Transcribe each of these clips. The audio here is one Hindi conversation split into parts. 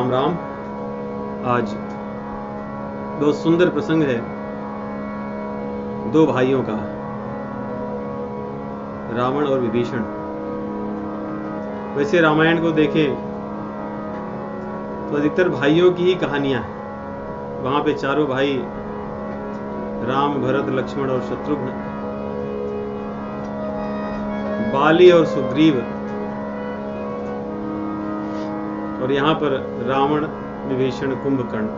राम राम। आज बहुत सुंदर प्रसंग है दो भाइयों का, रावण और विभीषण। वैसे रामायण को देखें तो अधिकतर भाइयों की ही कहानियां हैं। वहां पे चारों भाई राम, भरत, लक्ष्मण और शत्रुघ्न, बाली और सुग्रीव, और यहां पर रावण, विभीषण, कुंभकर्ण,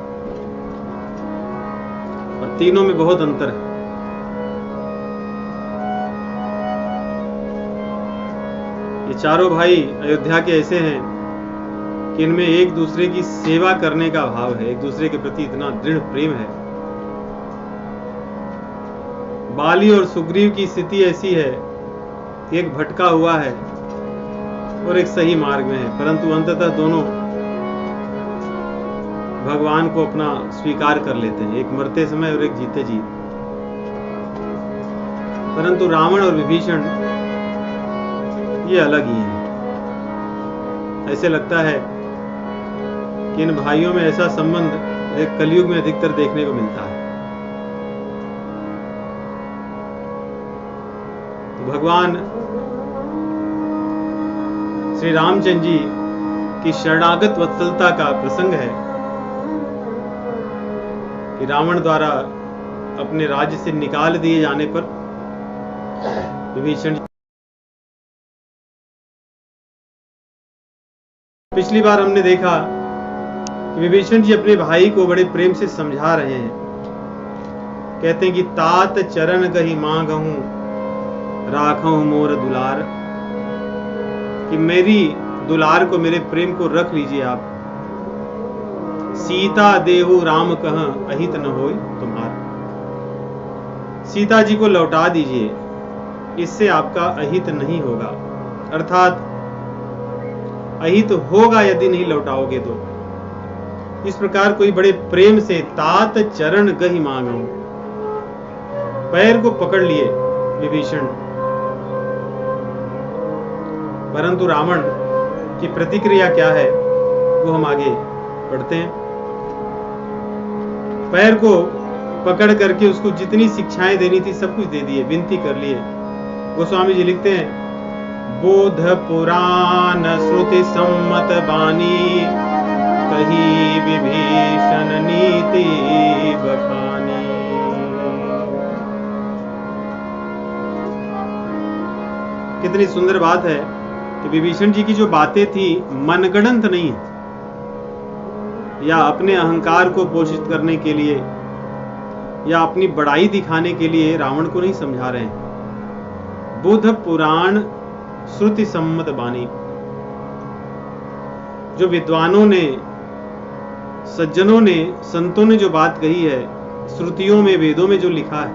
और तीनों में बहुत अंतर है। ये चारों भाई अयोध्या के ऐसे हैं कि इनमें एक दूसरे की सेवा करने का भाव है, एक दूसरे के प्रति इतना दृढ़ प्रेम है। बाली और सुग्रीव की स्थिति ऐसी है, एक भटका हुआ है और एक सही मार्ग में है, परंतु अंततः दोनों भगवान को अपना स्वीकार कर लेते हैं, एक मरते समय और एक जीते जी। परंतु रावण और विभीषण ये अलग ही हैं। ऐसे लगता है कि इन भाइयों में ऐसा संबंध एक कलयुग में अधिकतर देखने को मिलता है। तो भगवान श्री रामचंद्र जी की शरणागत वत्सलता का प्रसंग है कि रावण द्वारा अपने राज्य से निकाल दिए जाने पर विभीषण, पिछली बार हमने देखा कि विभीषण जी अपने भाई को बड़े प्रेम से समझा रहे हैं। कहते हैं कि तात चरण गही मांगहूं राखहूं मोर दुलार, कि मेरी दुलार को, मेरे प्रेम को रख लीजिए आप। सीता देहु राम कह अहित न होय तुम्हार, सीता जी को लौटा दीजिए, इससे आपका अहित नहीं होगा, अर्थात अहित होगा यदि नहीं लौटाओगे तो। इस प्रकार कोई बड़े प्रेम से तात चरण गही मांगो, पैर को पकड़ लिए विभीषण। परंतु रावण की प्रतिक्रिया क्या है वो हम आगे पढ़ते हैं। पैर को पकड़ करके उसको जितनी शिक्षाएं देनी थी सब कुछ दे दिए, विनती कर लिए। गोस्वामी जी लिखते हैं, बोध पुराण श्रुति सम्मत बानी, कही विभीषण नीति बखानी। कितनी सुंदर बात है कि विभीषण जी की जो बातें थी मनगढ़ंत नहीं है, या अपने अहंकार को पोषित करने के लिए या अपनी बड़ाई दिखाने के लिए रावण को नहीं समझा रहे हैं। बुध पुराण श्रुति सम्मत बानी, जो विद्वानों ने, सज्जनों ने, संतों ने जो बात कही है, श्रुतियों में, वेदों में जो लिखा है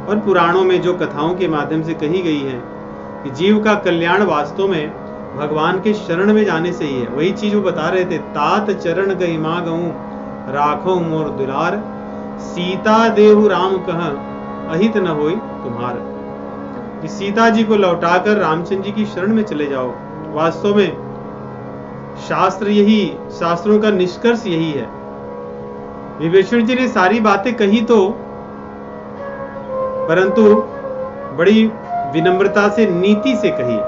और पुराणों में जो कथाओं के माध्यम से कही गई है कि जीव का कल्याण वास्तव में भगवान के शरण में जाने से ही है, वही चीज वो बता रहे थे। तात चरण गही मांगहूं राखो मोर दुलार, सीता देहु राम कह अहित न होय तुम्हार, कि सीता जी को लौटाकर रामचंद्र जी की शरण में चले जाओ। वास्तव में शास्त्र यही, शास्त्रों का निष्कर्ष यही है। विभीषण जी ने सारी बातें कही तो, परंतु बड़ी विनम्रता से, नीति से कही।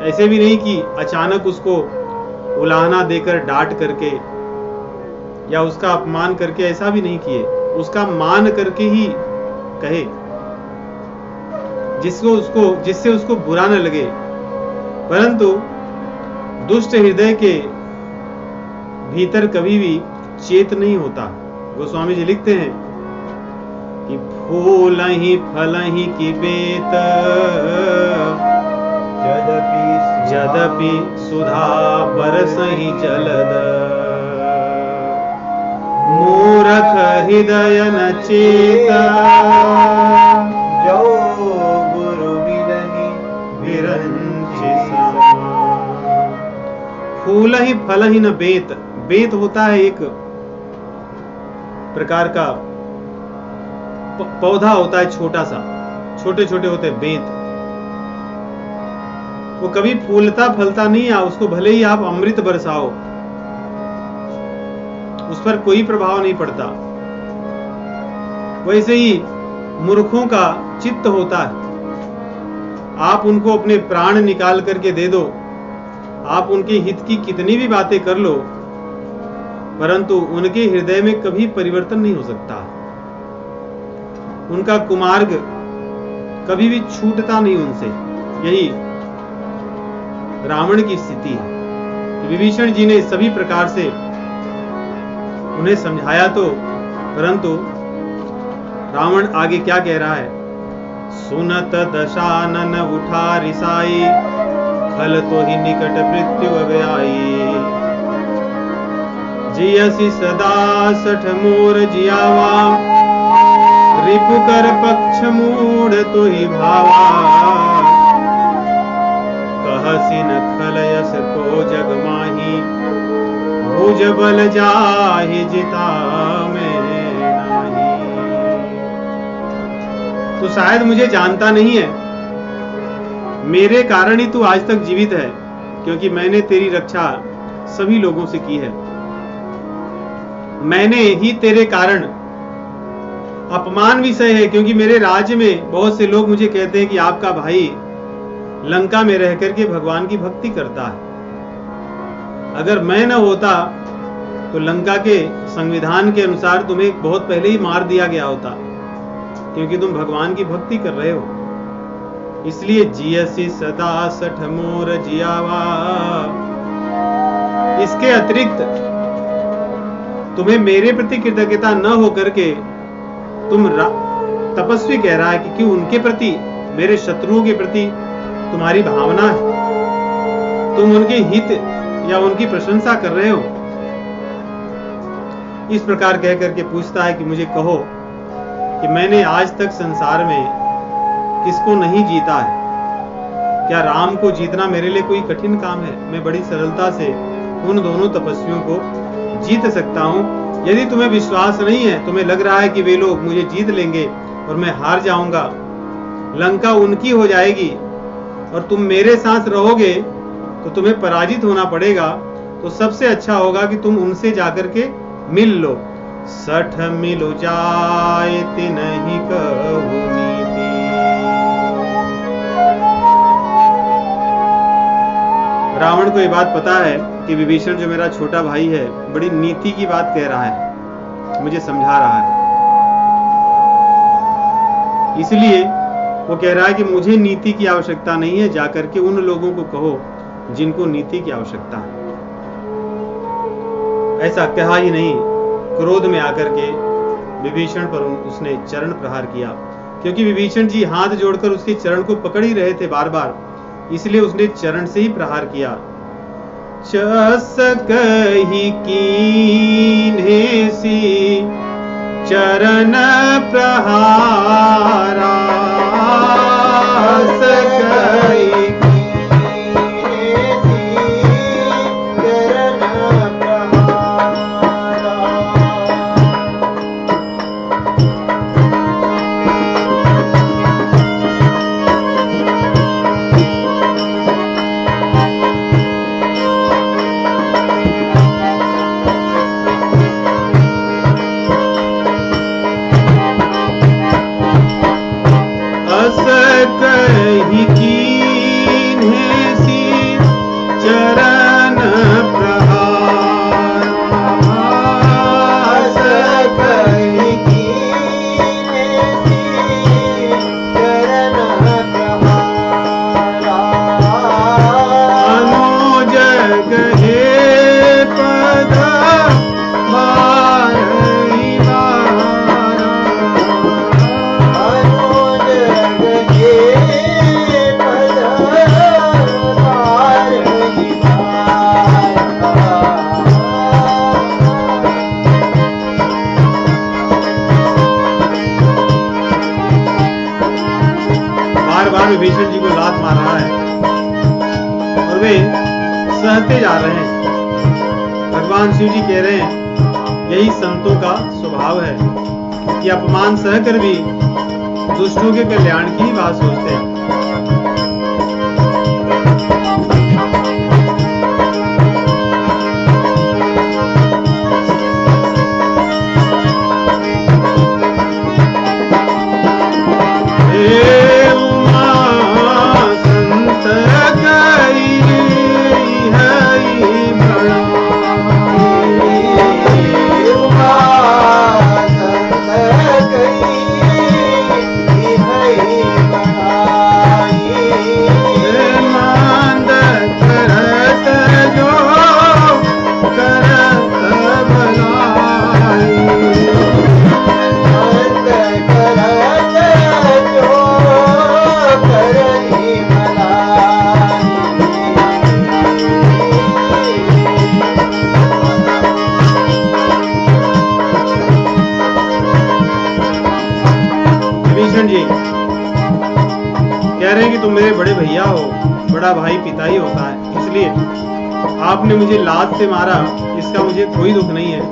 ऐसे भी नहीं कि अचानक उसको उलाहना देकर, डांट करके या उसका अपमान करके, ऐसा भी नहीं किए। उसका मान करके ही कहे, जिससे उसको बुरा न लगे। परंतु दुष्ट हृदय के भीतर कभी भी चेत नहीं होता। गोस्वामी जी लिखते हैं कि फूलहि फलहि की बेत, यद्यपि सुधा बरसहि जलद, मूरख हृदय न चेता, जो गुरु मिलहि विरंचि समा। फूल ही फल ही न बेत, बेत होता है एक प्रकार का पौधा होता है, छोटा सा, छोटे छोटे होते हैं बेत। वो कभी फूलता फलता नहीं है, उसको भले ही आप अमृत बरसाओ, उस पर कोई प्रभाव नहीं पड़ता। वैसे ही मूर्खों का चित्त होता है। आप उनको अपने प्राण निकाल करके दे दो, आप उनके हित की कितनी भी बातें कर लो, परंतु उनके हृदय में कभी परिवर्तन नहीं हो सकता। उनका कुमार्ग कभी भी छूटता नहीं उनसे। यही रावण की स्थिति है। विभीषण जी ने सभी प्रकार से उन्हें समझाया तो, परंतु रावण आगे क्या कह रहा है? सुनत दशानन उठा रिसाई, खल तो ही निकट मृत्यु अब आई। जियसि सदा सठ मोर जियावा, रिपु कर पक्ष मूढ़ तो ही भावा। कहसि न खलयस को जग माही, भुज बल जाहि जिता में नाही। तो शायद मुझे जानता नहीं है, मेरे कारण ही तू आज तक जीवित है, क्योंकि मैंने तेरी रक्षा सभी लोगों से की है। मैंने ही तेरे कारण अपमान भी सहे है, क्योंकि मेरे राज्य में बहुत से लोग मुझे कहते हैं कि आपका भाई लंका में रह करके भगवान की भक्ति करता है। अगर मैं न होता तो लंका के संविधान के अनुसार तुम्हें बहुत पहले ही मार दिया गया होता, क्योंकि तुम भगवान की भक्ति कर रहे हो। इसलिए जियसि सदा सठ मोर जियावा। इसके अतिरिक्त तुम्हें मेरे प्रति कृतज्ञता न होकर के तुम तपस्वी कह रहा है कि क्यों उनके प्रति, मेरे शत्रुओं के प्रति तुम्हारी भावना है, तुम उनके हित या उनकी प्रशंसा कर रहे हो। इस प्रकार कह करके पूछता है कि मुझे कहो कि मैंने आज तक संसार में किसको नहीं जीता है? क्या राम को जीतना मेरे लिए कोई कठिन काम है? मैं बड़ी सरलता से उन दोनों तपस्वियों को जीत सकता हूं। यदि तुम्हें विश्वास नहीं है, तुम्हें लग रहा है कि वे लोग मुझे जीत लेंगे और मैं हार जाऊंगा, लंका उनकी हो जाएगी और तुम मेरे साथ रहोगे, तो तुम्हें पराजित होना पड़ेगा, तो सबसे अच्छा होगा कि तुम उनसे जाकर के मिल लो। सठ मिलो जाए तिन्हि कहु नीति। रावण को ये बात पता है कि विभीषण जो मेरा छोटा भाई है बड़ी नीति की बात कह रहा है, मुझे समझा रहा है। इसलिए वो कह रहा है कि मुझे नीति की आवश्यकता नहीं है, जाकर के उन लोगों को कहो जिनको नीति की आवश्यकता है। ऐसा कहा ही नहीं, क्रोध में आकर के विभीषण पर उसने चरण प्रहार किया, क्योंकि विभीषण जी हाथ जोड़कर उसके चरण को पकड़ ही रहे थे बार बार, इसलिए उसने चरण से ही प्रहार किया। चस कही कीन्हे सी चरण प्रहारा। विभीषण जी को लात मार रहा है और वे सहते जा रहे हैं। भगवान शिव जी कह रहे हैं यही संतों का स्वभाव है कि अपमान सहकर भी दुष्टों के कल्याण की बात सोचते हैं। कि तुम मेरे बड़े भैया हो, बड़ा भाई पिता ही होता है, इसलिए आपने मुझे लात से मारा, इसका मुझे कोई दुख नहीं है।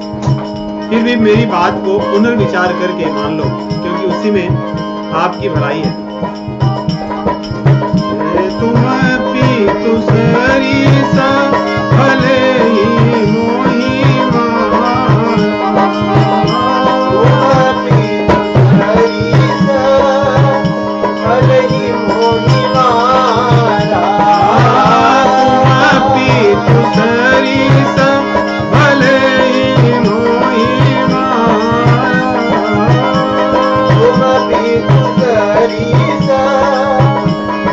फिर भी मेरी बात को पुनर्विचार करके मान लो, क्योंकि उसी में आपकी भलाई है। तुम पीतु सरिसा भले ही मोहि मारा, तुम पीतु सरिसा भले ही मोहि मारा, तुम पीतु सरिसा भले ही मोहि मारा, तुम पीतु सरिसा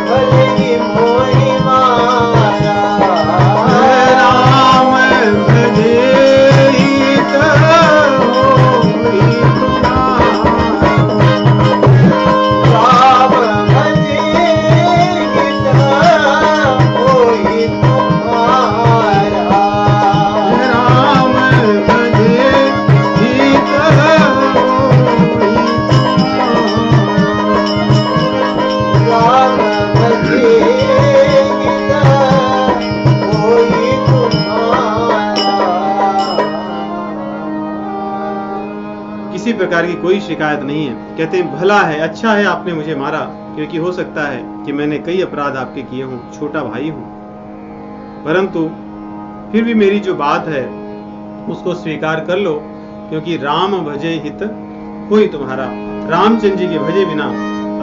भले ही मोहि मारा, राम भजे हित होई तुम्हारा, राम भजे हित होई तुम्हारा, राम भजे हित राम भजे हित होई तुम्हारा। किसी प्रकार की कोई शिकायत नहीं है। कहते हैं भला है, अच्छा है आपने मुझे मारा, क्योंकि हो सकता है कि मैंने कई अपराध आपके किए हों, छोटा भाई हूं, परंतु फिर भी मेरी जो बात है उसको स्वीकार कर लो, क्योंकि राम भजे हित होई तुम्हारा, रामचंद्र जी के भजे बिना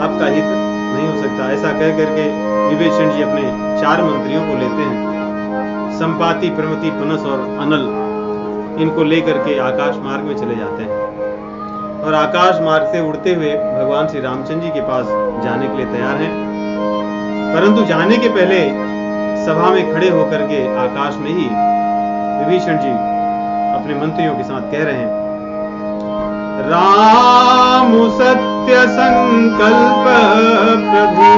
आपका हित नहीं हो सकता। ऐसा कह करके विभीषण जी अपने 4 मंत्रियों को लेते हैं, संपाति, प्रमति, पनस और अनल, इनको लेकर के आकाश मार्ग में चले जाते हैं और आकाश मार्ग से उड़ते हुए भगवान श्री रामचंद्र जी के पास जाने के लिए तैयार हैं। परंतु जाने के पहले सभा में खड़े होकर के आकाश में ही विभीषण जी अपने मंत्रियों के साथ कह रहे हैं, राम सत्य संकल्प प्रभु,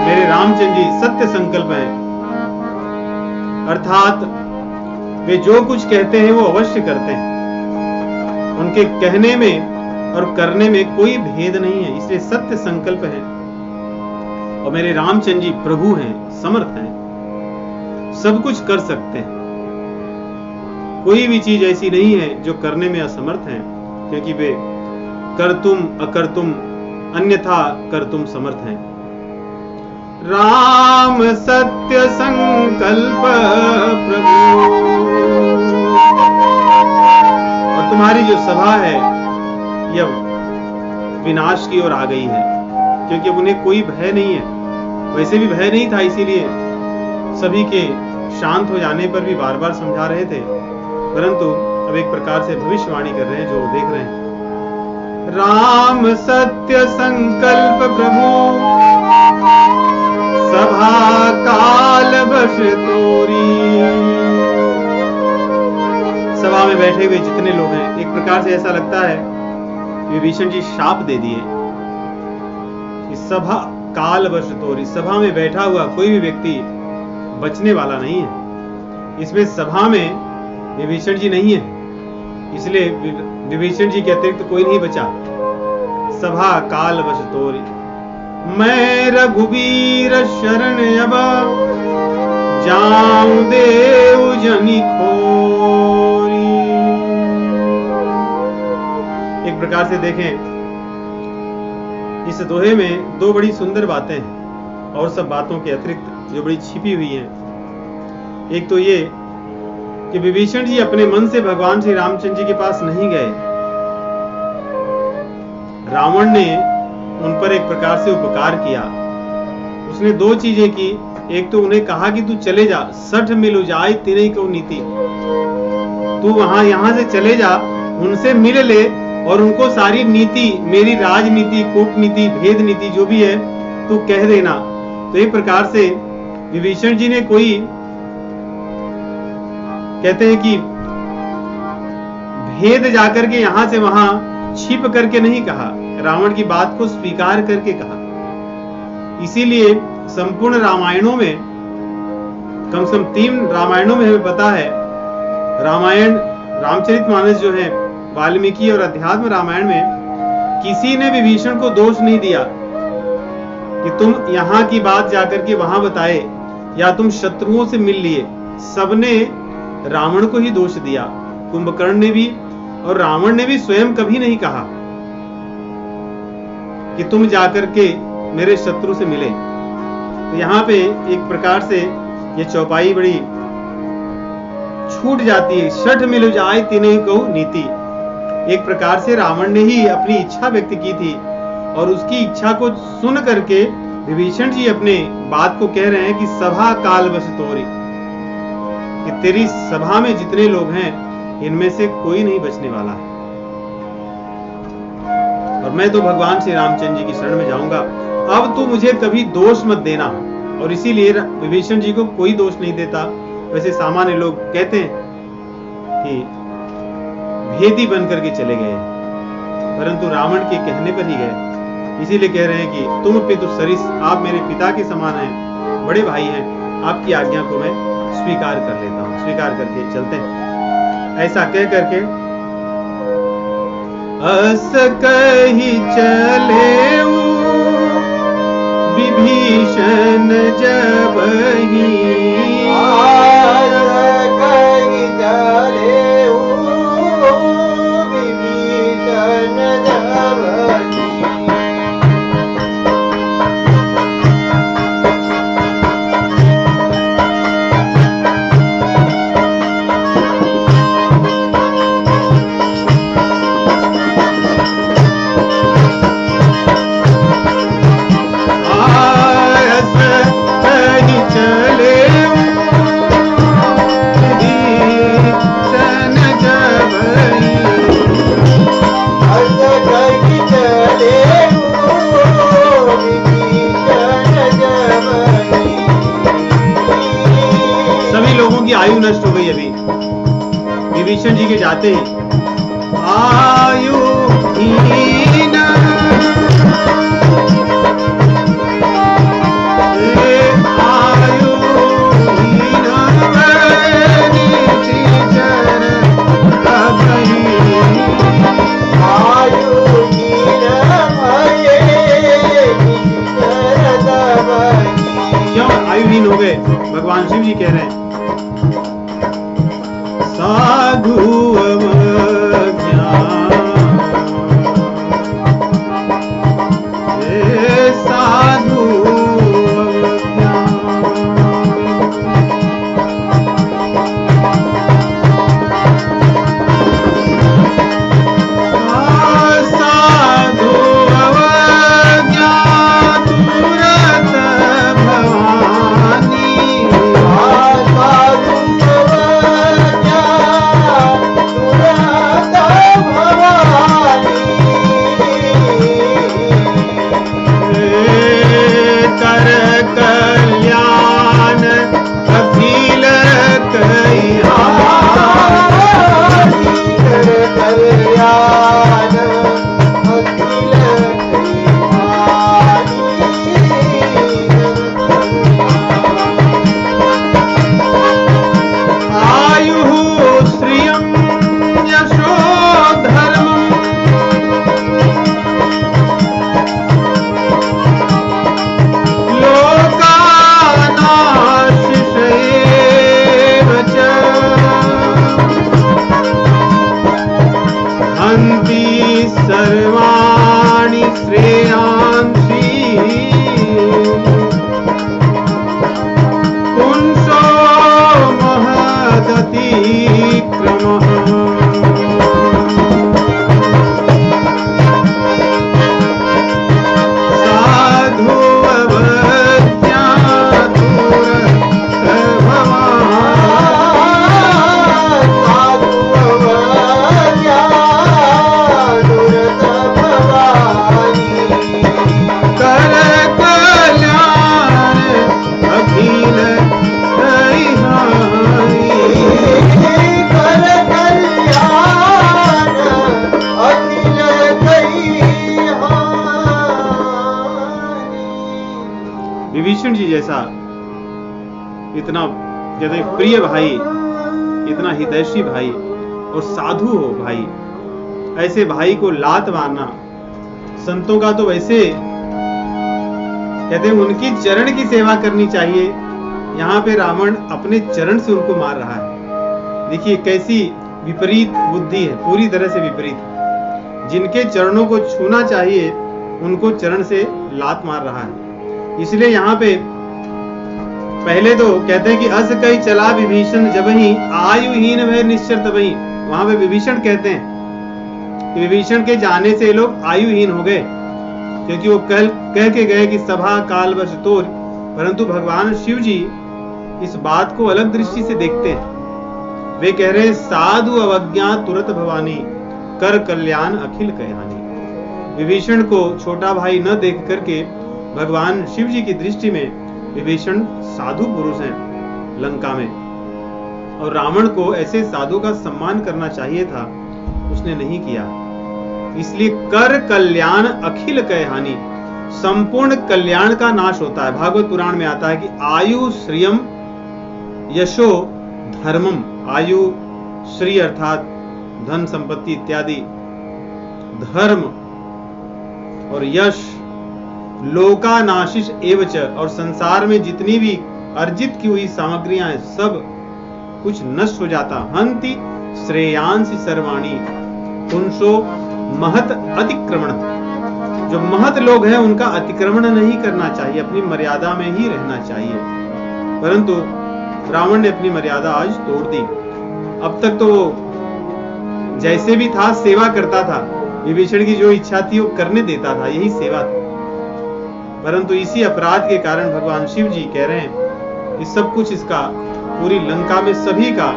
मेरे रामचंद्र जी सत्य संकल्प हैं, अर्थात वे जो कुछ कहते हैं वो अवश्य करते हैं, उनके कहने में और करने में कोई भेद नहीं है, इसलिए सत्य संकल्प है। और मेरे रामचंद्र जी प्रभु हैं, समर्थ हैं, सब कुछ कर सकते हैं, कोई भी चीज ऐसी नहीं है जो करने में असमर्थ हैं, क्योंकि वे कर्तुम अकर्तुम अन्यथा कर्तुम समर्थ हैं। राम सत्य संकल्प प्रभु, और तुम्हारी जो सभा है यह विनाश की ओर आ गई है, क्योंकि अब उन्हें कोई भय नहीं है, वैसे भी भय नहीं था, इसीलिए सभी के शांत हो जाने पर भी बार बार समझा रहे थे, परंतु अब एक प्रकार से भविष्यवाणी कर रहे हैं जो देख रहे हैं। राम सत्य संकल्प प्रभु, सभा काल बश तोरी, सभा में बैठे हुए जितने लोग हैं, एक प्रकार से ऐसा लगता है विभीषण जी शाप दे दिए, सभा काल बश तोरी, सभा में बैठा हुआ कोई भी व्यक्ति बचने वाला नहीं है। इसमें सभा में विभीषण जी नहीं है, इसलिए विभीषण जी के अतिरिक्त कोई नहीं बचा। सभा काल बश तोरी, मैं रघुबीर शरण अब जाऊं देव जनि खोरी। एक प्रकार से देखें, इस दोहे में 2 बड़ी सुंदर बातें हैं, और सब बातों के अतिरिक्त जो बड़ी छिपी हुई हैं। एक तो ये कि विभीषण जी अपने मन से भगवान श्री रामचंद्र जी के पास नहीं गए, रावण ने उन पर एक प्रकार से उपकार किया। उसने 2 चीजें की, एक तो उन्हें कहा कि तू चले जा, 60 मिल जाए तेरे को नीति, तू वहां यहां से चले जा, उनसे मिल ले और उनको सारी नीति, मेरी राजनीति, कूटनीति, भेद नीति जो भी है तू कह देना। तो एक प्रकार से विभीषण जी ने कोई, कहते हैं कि भेद जाकर के यहां से वहां छिप करके नहीं कहा, रावण की बात को स्वीकार करके कहा। इसीलिए संपूर्ण रामायणों में, कम से कम 3 रामायणों में हमें पता है, रामायण, रामचरितमानस जो है, वाल्मीकि और अध्यात्म रामायण में किसी ने विभीषण को दोष नहीं दिया कि तुम यहाँ की बात जाकर के वहां बताए या तुम शत्रुओं से मिल लिए। सबने रावण को ही दोष दिया, कुंभकर्ण ने भी और रावण ने भी स्वयं कभी नहीं कहा कि तुम जाकर के मेरे शत्रु से मिले। तो यहाँ पे एक प्रकार से ये चौपाई बड़ी छूट जाती है। शठ मिल जाए तिन्हें कहूं नीति। एक प्रकार से रावण ने ही अपनी इच्छा व्यक्त की थी और उसकी इच्छा को सुन करके विभीषण जी अपने बात को कह रहे हैं कि सभा काल बस तोरी, कि तेरी सभा में जितने लोग हैं इनमें से कोई नहीं बचने वाला है और मैं तो भगवान श्री रामचंद्र जी की शरण में जाऊंगा। अब तू मुझे कभी दोष मत देना। और इसीलिए विभीषण जी को कोई दोष नहीं देता। वैसे सामान्य लोग कहते हैं कि भेदी बन करके चले गए, परंतु रावण के कहने पर ही गए। इसीलिए कह रहे हैं कि तुम पितु सरिस, आप मेरे पिता के समान हैं, बड़े भाई हैं, आपकी आज्ञा को मैं स्वीकार कर लेता हूं, स्वीकार करके चलते हैं। ऐसा कह करके अस कही चले विभीषण जबहि, कही चले विभीषण जबहि। आयु नष्ट हो गई। अभी विभीषण जी के जाते ही आयु हीन क्यों आयुहीन हो गए? भगवान शिव जी कह रहे हैं साधु अवज्ञा साधु सर्वाणि श्रेयांसि पुंसो महदतिक्रमः साधु अवज्ञा विभीषण जी जैसा इतना कहते प्रिय भाई, इतना हितैषी भाई और साधु हो भाई, ऐसे भाई को लात मारना संतों का तो वैसे कहते हैं उनकी चरण की सेवा करनी चाहिए। यहाँ पे रावण अपने चरण से उनको मार रहा है। देखिए कैसी विपरीत बुद्धि है, पूरी तरह से विपरीत। जिनके चरणों को छूना चाहिए उनको चरण से लात मार रहा है। इसलिए यहाँ पे पहले तो कहते हैं कि अस कई चला विभीषण जबहि आयुहीन भय निश्चर तबहि। वहां पे विभीषण कहते हैं कि विभीषण के जाने से लोग आयुहीन हो गए, क्योंकि वो कल कह के गए कि सभा काल वर्ष तोर। परंतु भगवान शिव जी इस बात को अलग दृष्टि से देखते हैं। वे कह रहे साधु अवज्ञा तुरत भवानी कर कल्याण अखिल कयानी। विभीषण को छोटा भाई न देख करके भगवान शिव जी की दृष्टि में विभीषण साधु पुरुष हैं लंका में, और रावण को ऐसे साधु का सम्मान करना चाहिए था, उसने नहीं किया। इसलिए कर कल्याण अखिल कयानी, संपूर्ण कल्याण का नाश होता है। भागवत पुराण में आता है कि आयु श्रियम यशो धर्मम। आयु श्री अर्थात धन संपत्ति इत्यादि, धर्म और यश, लोकानाशिष एवच, और संसार में जितनी भी अर्जित की हुई सामग्रियां हैं सब कुछ नष्ट हो जाता। हंति श्रेयांसी सर्वाणी पुंसो महत अतिक्रमण। जो महत लोग हैं उनका अतिक्रमण नहीं करना चाहिए, अपनी मर्यादा में ही रहना चाहिए। परंतु रावण ने अपनी मर्यादा आज तोड़ दी। अब तक तो जैसे भी था सेवा करता था, विभीषण की जो इच्छा थी वो करने देता था, यही सेवा थी। परंतु इसी अपराध के कारण भगवान शिव जी कह रहे हैं कि सब कुछ इसका, पूरी लंका में सभी का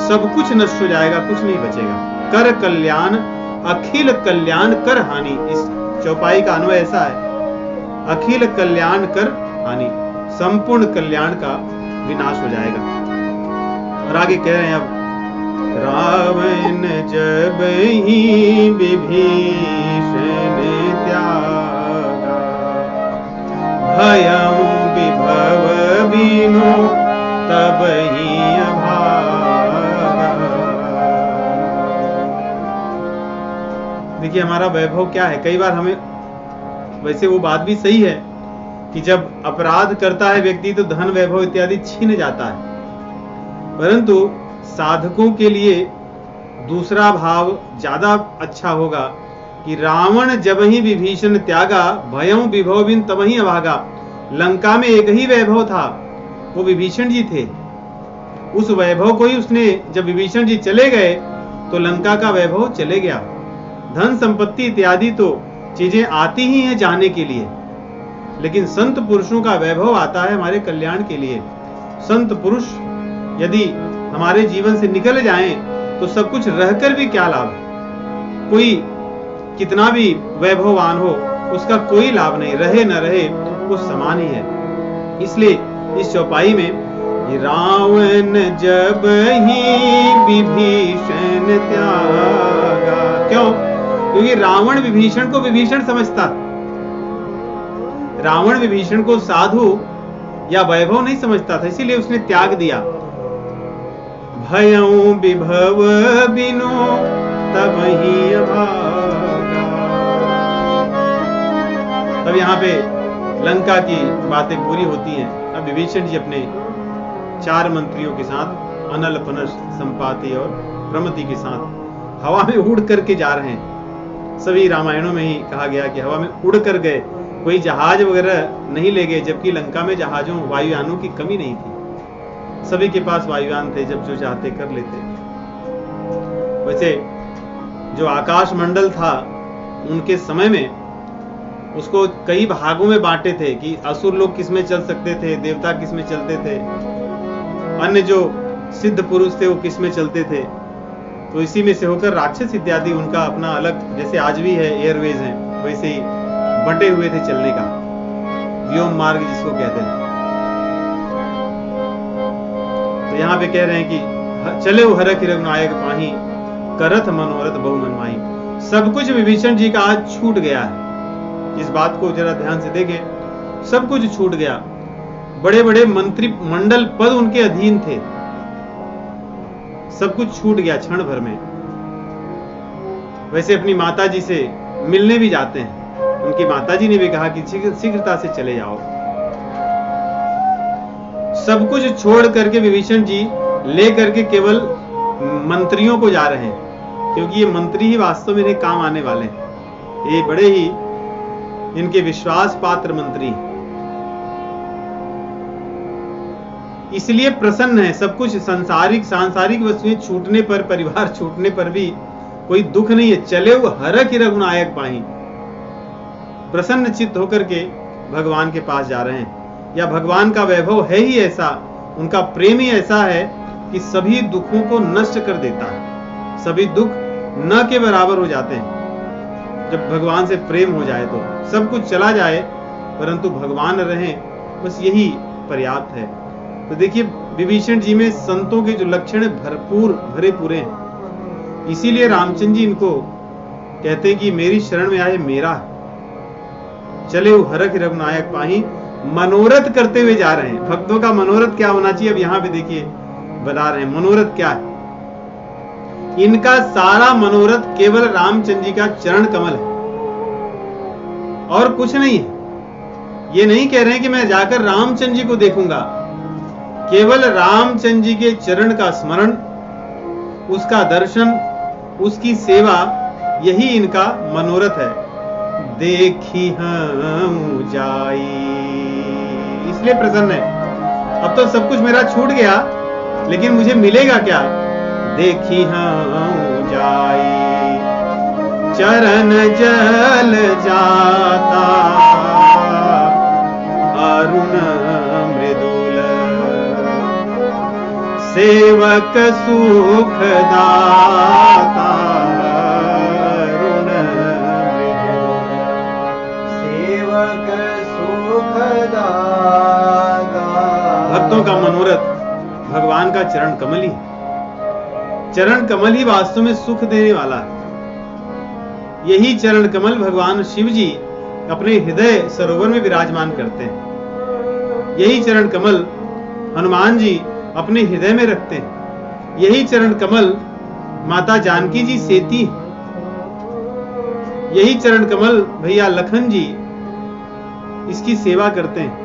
सब कुछ नष्ट हो जाएगा, कुछ नहीं बचेगा। कर कल्याण अखिल कल्याण कर हानि। इस चौपाई का अन्वय ऐसा है, अखिल कल्याण कर हानि, संपूर्ण कल्याण का विनाश हो जाएगा। और आगे कह रहे हैं अब, रावण जब ही विभीषण त्यागा भयं विभव बिनु तब ही अभागा। देखिए हमारा वैभव क्या है। कई बार हमें, वैसे वो बात भी सही है कि जब अपराध करता है व्यक्ति तो धन वैभव इत्यादि छीन जाता है, परंतु साधकों के लिए दूसरा भाव ज्यादा अच्छा होगा कि रावण जब ही विभीषण त्यागा भयं विभव बिन तब ही अभागा। लंका में एक ही वैभव था, वो विभीषण जी थे। उस वैभव को ही उसने, जब विभीषण जी चले गए तो लंका का वैभव चले गया। धन संपत्ति इत्यादि तो चीजें आती ही हैं जाने के लिए, लेकिन संत पुरुषों का वैभव आता है हमारे कल्याण के लिए। संत पुरुष यदि हमारे जीवन से निकल जाएं तो सब कुछ रहकर भी क्या लाभ। कोई कितना भी वैभववान हो उसका कोई लाभ नहीं, रहे न रहे वो समान ही है। इसलिए इस चौपाई में रावण जब ही विभीषण त्यागा, क्यों? क्योंकि रावण विभीषण को विभीषण समझता। रावण विभीषण को साधु या वैभव नहीं समझता था, इसीलिए उसने त्याग दिया। भयं विभव बिनु तब ही अभागा। तब यहाँ पे लंका की बातें पूरी होती हैं। अब विभीषण जी अपने 4 मंत्रियों के साथ अनल पनस संपाति और प्रमति के साथ हवा में उड़ करके जा रहे हैं। सभी रामायणों में ही कहा गया कि हवा में उड़ कर गए, कोई जहाज वगैरह नहीं ले गए, जबकि लंका में जहाजों वायुयानों की कमी नहीं थी। सभी के पास वायुयान थे, जब जो चाहते कर लेते। वैसे जो आकाश मंडल था उनके समय में उसको कई भागों में बांटे थे कि असुर लोग किस में चल सकते थे, देवता किस में चलते थे, अन्य जो सिद्ध पुरुष थे वो किस में चलते थे। तो इसी में से होकर राक्षस इत्यादि उनका अपना अलग, जैसे आज भी है एयरवेज है, वैसे ही बंटे हुए थे चलने का, व्योम मार्ग जिसको कहते हैं। तो यहाँ पे कह रहे हैं कि चले हरख रघुनायक पाही करथ मनोरथ बहु मनमाही। सब कुछ विभीषण जी का आज छूट गया है। इस बात को जरा ध्यान से देखें, सब कुछ छूट गया। बड़े बड़े मंत्री मंडल पद उनके अधीन थे, सब कुछ छूट गया क्षण भर में। वैसे अपनी माता जी से मिलने भी जाते हैं, उनकी माताजी ने भी कहा कि शीघ्रता से चले जाओ। सब कुछ छोड़ करके विभीषण जी ले करके केवल मंत्रियों को जा रहे हैं, क्योंकि ये मंत्री ही वास्तव में इन्हें काम आने वाले हैं। ये बड़े ही इनके विश्वास पात्र मंत्री, इसलिए प्रसन्न है। सब कुछ सांसारिक वस्तुएं छूटने पर, परिवार छूटने पर भी कोई दुख नहीं है। चले वो हरख ही रघुनायक पाही, प्रसन्न चित्त होकर के भगवान के पास जा रहे हैं। या भगवान का वैभव है ही ऐसा, उनका प्रेम ही ऐसा है कि सभी दुखों को नष्ट कर देता है। सभी दुख न के बराबर हो जाते हैं जब भगवान से प्रेम हो जाए। तो सब कुछ चला जाए परंतु भगवान रहें, बस यही पर्याप्त है। तो देखिए विभीषण जी में संतों के जो लक्षण भरपूर भरे पूरे हैं। इसीलिए रामचंद्र जी इनको कहते हैं कि मेरी शरण में आए मेरा चले वो हरख रघुनायक पाही, मनोरथ करते हुए जा रहे हैं। भक्तों का मनोरथ क्या होना चाहिए, अब यहां पे देखिए बता रहे हैं मनोरथ क्या है। इनका सारा मनोरथ केवल रामचंद्र जी का चरण कमल है और कुछ नहीं है। ये नहीं कह रहे हैं कि मैं जाकर रामचंद्र जी को देखूंगा, केवल रामचंद्र जी के चरण का स्मरण, उसका दर्शन, उसकी सेवा, यही इनका मनोरथ है। देखी हम जाई, इसलिए प्रसन्न है। अब तो सब कुछ मेरा छूट गया, लेकिन मुझे मिलेगा क्या? देखी हम जाई, चरण जल जाता अरुण मृदुल, सेवक सुख दाता अरुण मृदुल, सेवक सुख दाता। भक्तों का मनोरथ भगवान का चरण कमल ही, चरण कमल ही वास्तव में सुख देने वाला है। यही चरण कमल भगवान शिव जी अपने हृदय सरोवर में विराजमान करते हैं। यही चरण कमल हनुमान जी अपने हृदय में रखते हैं। यही चरण कमल माता जानकी जी सेती, यही चरण कमल भैया लखन जी इसकी सेवा करते हैं।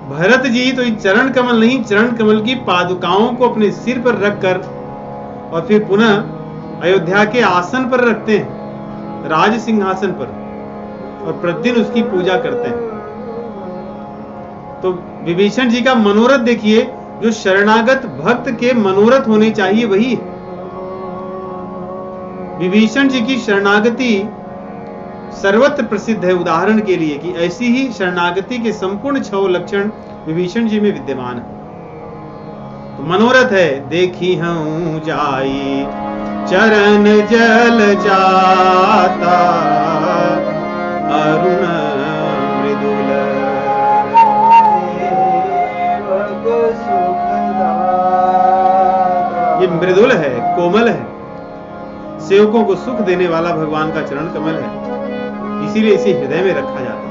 भरत जी तो चरण कमल नहीं, चरण कमल की पादुकाओं को अपने सिर पर रखकर और फिर पुनः अयोध्या के आसन पर रखते हैं, राज सिंहासन पर, और प्रतिदिन उसकी पूजा करते हैं। तो विभीषण जी का मनोरथ देखिए, जो शरणागत भक्त के मनोरथ होने चाहिए वही। विभीषण जी की शरणागति सर्वत्र प्रसिद्ध है, उदाहरण के लिए कि ऐसी ही शरणागति के संपूर्ण 6 लक्षण विभीषण जी में विद्यमान है। तो मनोरथ है देखी हूं जाई, चरण जल जाता अरुण मृदुल, सेवक सुख दाता। ये मृदुल है, कोमल है, सेवकों को सुख देने वाला भगवान का चरण कमल है। इसीलिए इसे हृदय में रखा जाता है,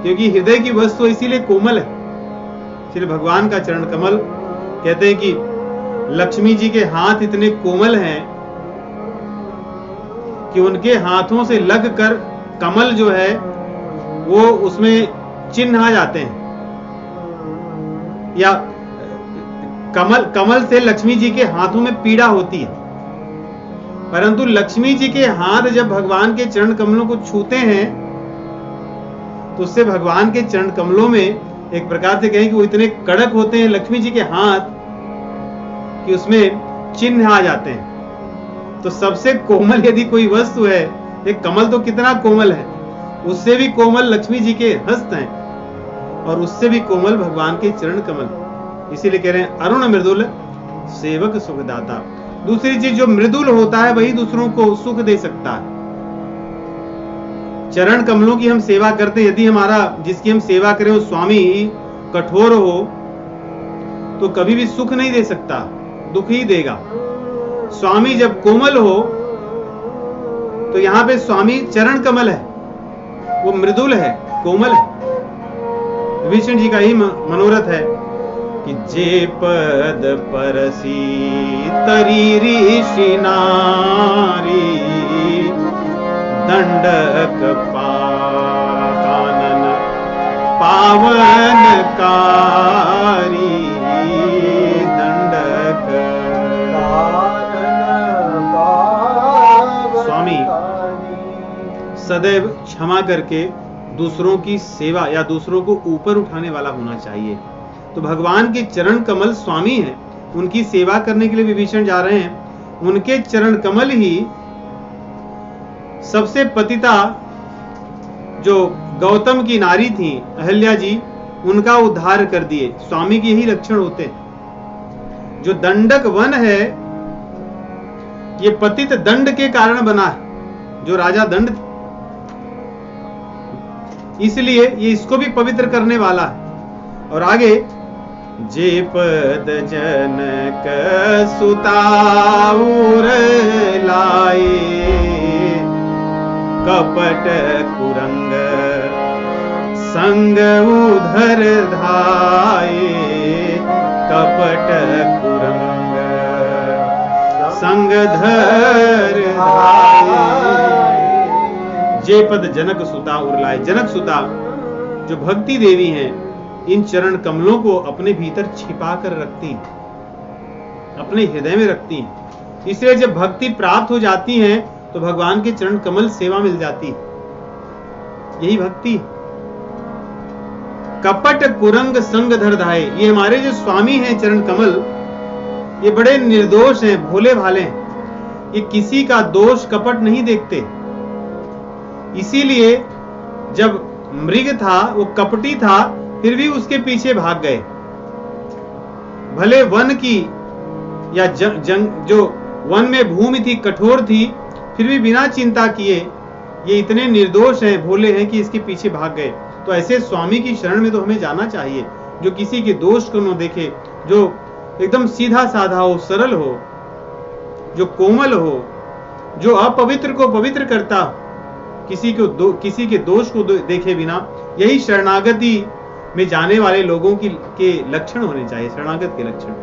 क्योंकि हृदय की वस्तु इसीलिए कोमल है। इसलिए भगवान का चरण कमल कहते हैं कि लक्ष्मी जी के हाथ इतने कोमल हैं कि उनके हाथों से लगकर कमल जो है वो उसमें चिन्ह आ जाते हैं, या कमल से लक्ष्मी जी के हाथों में पीड़ा होती है। परंतु लक्ष्मी जी के हाथ जब भगवान के चरण कमलों को छूते हैं तो उससे भगवान के चरण कमलों में एक प्रकार से कहें कि वो इतने कड़क होते हैं लक्ष्मी जी के हाथ कि उसमें चिन्ह आ जाते हैं। तो सबसे कोमल यदि कोई वस्तु है, एक कमल तो कितना कोमल है, उससे भी कोमल लक्ष्मी जी के हस्त हैं और उससे भी कोमल भगवान के चरण कमल। इसीलिए कह रहे हैं अरुण मृदुल सेवक सुखदाता। दूसरी चीज, जो मृदुल होता है वही दूसरों को सुख दे सकता है। चरण कमलों की हम सेवा करते, यदि हमारा जिसकी हम सेवा करें वो स्वामी कठोर हो तो कभी भी सुख नहीं दे सकता, दुख ही देगा। स्वामी जब कोमल हो तो यहां पे स्वामी चरण कमल है, वो मृदुल है, कोमल है। विभीषण जी का ही मनोरथ है कि जे पद परसी तरी ऋषि नारी, दंडक कानन पावनकारी दंडक। स्वामी सदैव क्षमा करके दूसरों की सेवा या दूसरों को ऊपर उठाने वाला होना चाहिए। तो भगवान के चरण कमल स्वामी हैं, उनकी सेवा करने के लिए विभीषण जा रहे हैं। उनके चरण कमल ही सबसे पतिता जो गौतम की नारी थी अहल्या जी, उनका उद्धार कर दिए। स्वामी के यही लक्षण होते हैं। जो दंडक वन है ये पतित दंड के कारण बना है, जो राजा दंड, इसलिए ये इसको भी पवित्र करने वाला है। और आगे जे पद जनक सुताउर लाए कपट कुरंग संग उधर धाये कपट कुरंग संग धर धाये। जे पद जनक सुता उरलाए, जनक सुता जो भक्ति देवी हैं, इन चरण कमलों को अपने भीतर छिपा कर रखती हैं, अपने हृदय में रखती हैं। इसलिए जब भक्ति प्राप्त हो जाती है तो भगवान के चरण कमल सेवा मिल जाती है। यही भक्ति। कपट कुरंग संग धर धाये, ये हमारे जो स्वामी हैं चरण कमल, ये बड़े निर्दोष हैं, भोले भाले हैं। ये किसी का दोष कपट नहीं देखते। इसीलिए जब मृग था वो कपटी था, फिर भी उसके पीछे भाग गए। भले वन की या जंग जो वन में भूमि थी कठोर थी, फिर भी बिना चिंता किए ये इतने निर्दोष हैं, भोले हैं कि इसके पीछे भाग गए। तो ऐसे स्वामी की शरण में तो हमें जाना चाहिए, जो किसी के दोष को न देखे, जो एकदम सीधा साधा हो, सरल हो, जो कोमल हो, जो अपवित्र को पवित्र करता, किसी के दोष को देखे बिना। यही शरणागति में जाने वाले लोगों के लक्षण होने चाहिए, शरणागत के लक्षण,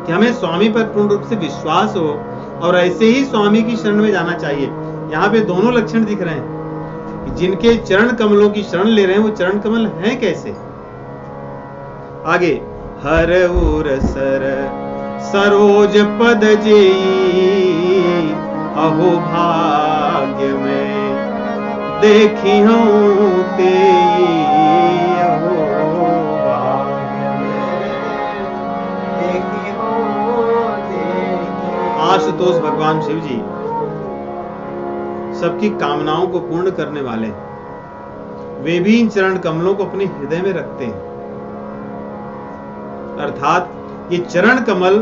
कि हमें स्वामी पर पूर्ण रूप से विश्वास हो और ऐसे ही स्वामी की शरण में जाना चाहिए। यहाँ पे दोनों लक्षण दिख रहे हैं कि जिनके चरण कमलों की शरण ले रहे हैं वो चरण कमल हैं कैसे। आगे हर उर सर सरोज पद जेई अहो भाग्य में देखी हूं तेई अहो भाग्य में देखी हूं तेई। आशुतोष भगवान शिव जी सबकी कामनाओं को पूर्ण करने वाले हैं। वे भी इन चरण कमलों को अपने हृदय में रखते हैं। अर्थात ये चरण कमल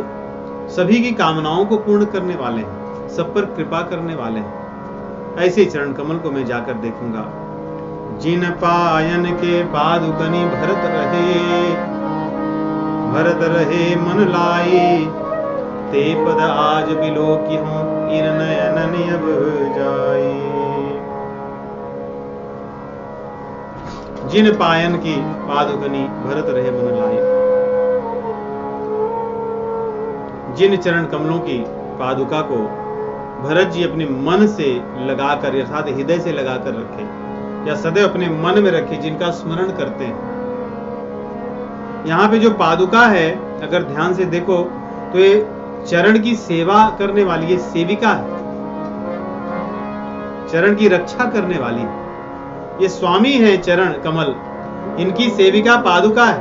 सभी की कामनाओं को पूर्ण करने वाले हैं, सब पर कृपा करने वाले हैं। ऐसे चरण कमल को मैं जाकर देखूंगा। जिन पायन के पादुकनी भरत रहे मन लाई, ते पद आज बिलो की हूं इन नयन अब जाई। जिन पायन की पादुकनी भरत रहे मन लाई, जिन चरण कमलों की पादुका को भरत जी अपने मन से लगाकर अर्थात हृदय से लगाकर रखे या सदैव अपने मन में रखे, जिनका स्मरण करते हैं। यहाँ पे जो पादुका है अगर ध्यान से देखो तो ये चरण की सेवा करने वाली, ये सेविका है, चरण की रक्षा करने वाली। ये स्वामी है चरण कमल, इनकी सेविका पादुका है।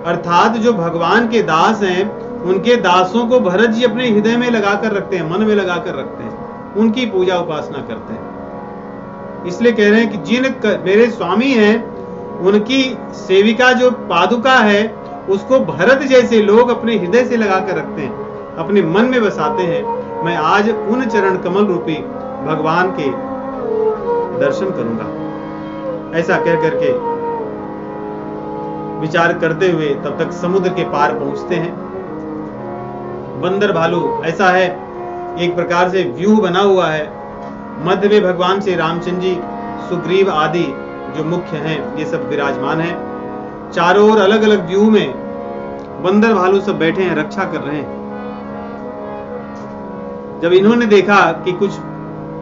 अर्थात जो भगवान के दास हैं उनके दासों को भरत जी अपने हृदय में लगाकर रखते हैं, मन में लगाकर रखते हैं, उनकी पूजा उपासना करते हैं। इसलिए कह रहे हैं कि जिन मेरे स्वामी हैं उनकी सेविका जो पादुका है उसको भरत जैसे लोग अपने हृदय से लगाकर रखते हैं, अपने मन में बसाते हैं। मैं आज उन चरण कमल रूपी भगवान के दर्शन करूंगा। ऐसा कह करके विचार करते हुए तब तक समुद्र के पार पहुंचते हैं। बंदर भालू ऐसा है, एक प्रकार से व्यू बना हुआ है। मध्य में भगवान श्री रामचंद्र जी, सुग्रीव आदि जो मुख्य हैं ये सब विराजमान हैं। चारों ओर अलग अलग व्यू में बंदर भालू सब बैठे हैं, रक्षा कर रहे हैं। जब इन्होंने देखा कि कुछ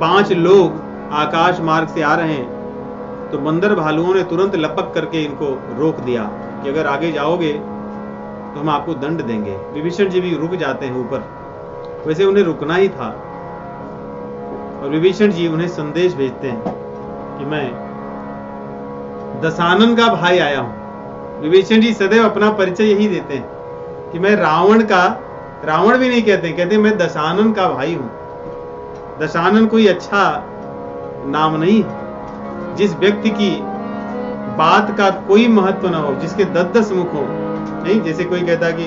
5 लोग आकाश मार्ग से आ रहे हैं तो बंदर भालुओं ने तुरंत लपक करके इनको रोक दिया कि अगर आगे जाओगे तो हम आपको दंड देंगे। विभीषण जी भी रुक जाते हैं ऊपर, वैसे उन्हें रुकना ही था। और विभीषण जी उन्हें संदेश भेजते हैं कि मैं दशानन का भाई आया हूं। विभीषण जी सदैव अपना परिचय यही देते हैं कि मैं रावण भी नहीं कहते मैं दशानन का भाई हूं। दशानन कोई अच्छा नाम नहीं है। जिस व्यक्ति की बात का कोई महत्व ना हो, जिसके 10-10 मुख हो, नहीं जैसे कोई कहता कि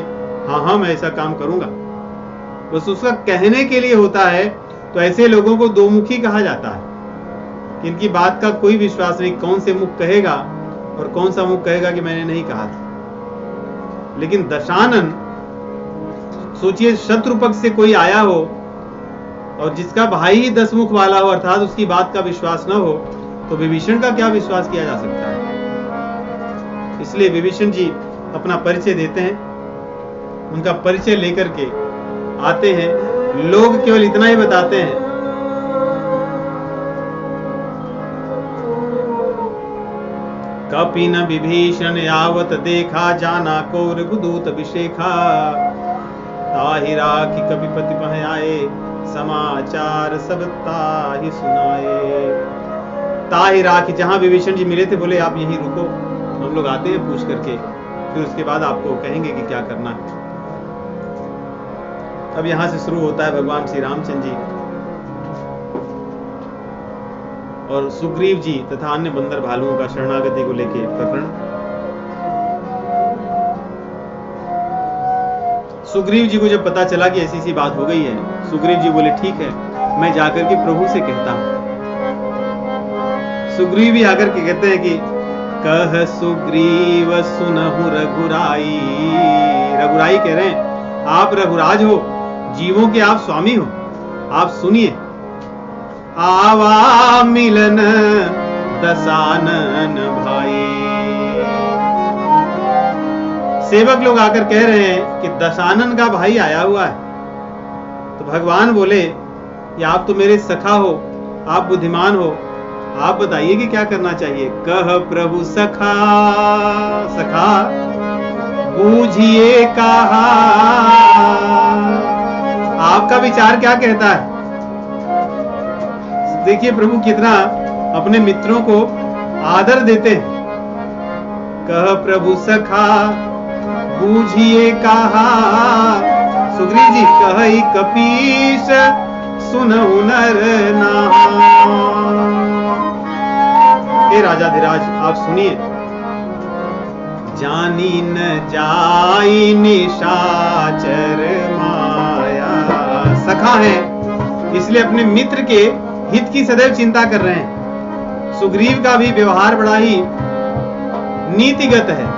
हाँ मैं ऐसा काम करूंगा, बस उसका कहने के लिए होता है, तो ऐसे लोगों को 2 मुखी कहा जाता है कि इनकी बात का कोई विश्वास नहीं, कौन से मुख कहेगा और कौन सा मुख कहेगा कि मैंने नहीं कहा था। लेकिन दशानन, सोचिए शत्रु पक्ष से कोई आया हो और जिसका भाई ही 10 मुख वाला हो, अर्थात उसकी बात का विश्वास न हो, तो विभीषण का क्या विश्वास किया जा सकता है। इसलिए विभीषण जी अपना परिचय देते हैं, उनका परिचय लेकर के आते हैं। लोग केवल इतना ही बताते हैं, कपिन विभीषण आवत देखा, जाना को रघुदूत अभिषेखा, ताहि राखी कपिपति पह आए, समाचार सब ताहि सुनाए। ताहि राखी, जहां विभीषण जी मिले थे बोले आप यहीं रुको, हम लोग आते हैं पूछ करके, फिर उसके बाद आपको कहेंगे कि क्या करना है। अब यहां से शुरू होता है भगवान श्री रामचंद्र जी और सुग्रीव जी तथा अन्य बंदर भालुओं का शरणागति को लेकर प्रकरण। सुग्रीव जी को जब पता चला कि ऐसी सी बात हो गई है, सुग्रीव जी बोले ठीक है, मैं जाकर के प्रभु से कहता हूं। सुग्रीव भी आकर के कहते हैं कि कह सुग्रीव सुनहु रघुराई। रघुराई कह रहे हैं आप रघुराज हो, जीवों के आप स्वामी हो, आप सुनिए। आवा मिलन दशानन भाई। सेवक लोग आकर कह रहे हैं कि दशानन का भाई आया हुआ है। तो भगवान बोले कि आप तो मेरे सखा हो, आप बुद्धिमान हो, आप बताइए कि क्या करना चाहिए। कह प्रभु सखा, सखा बूझिए कहा, आपका विचार क्या कहता है। देखिए प्रभु कितना अपने मित्रों को आदर देते हैं। कह प्रभु सखा बूझिए कहा, सुग्रीव जी कहि कपीस सुनहु नर नाम। हे राजाधिराज आप सुनिए। जानी न जाई निशाचर माया। सखा है इसलिए अपने मित्र के हित की सदैव चिंता कर रहे हैं। सुग्रीव का भी व्यवहार बड़ा ही नीतिगत है।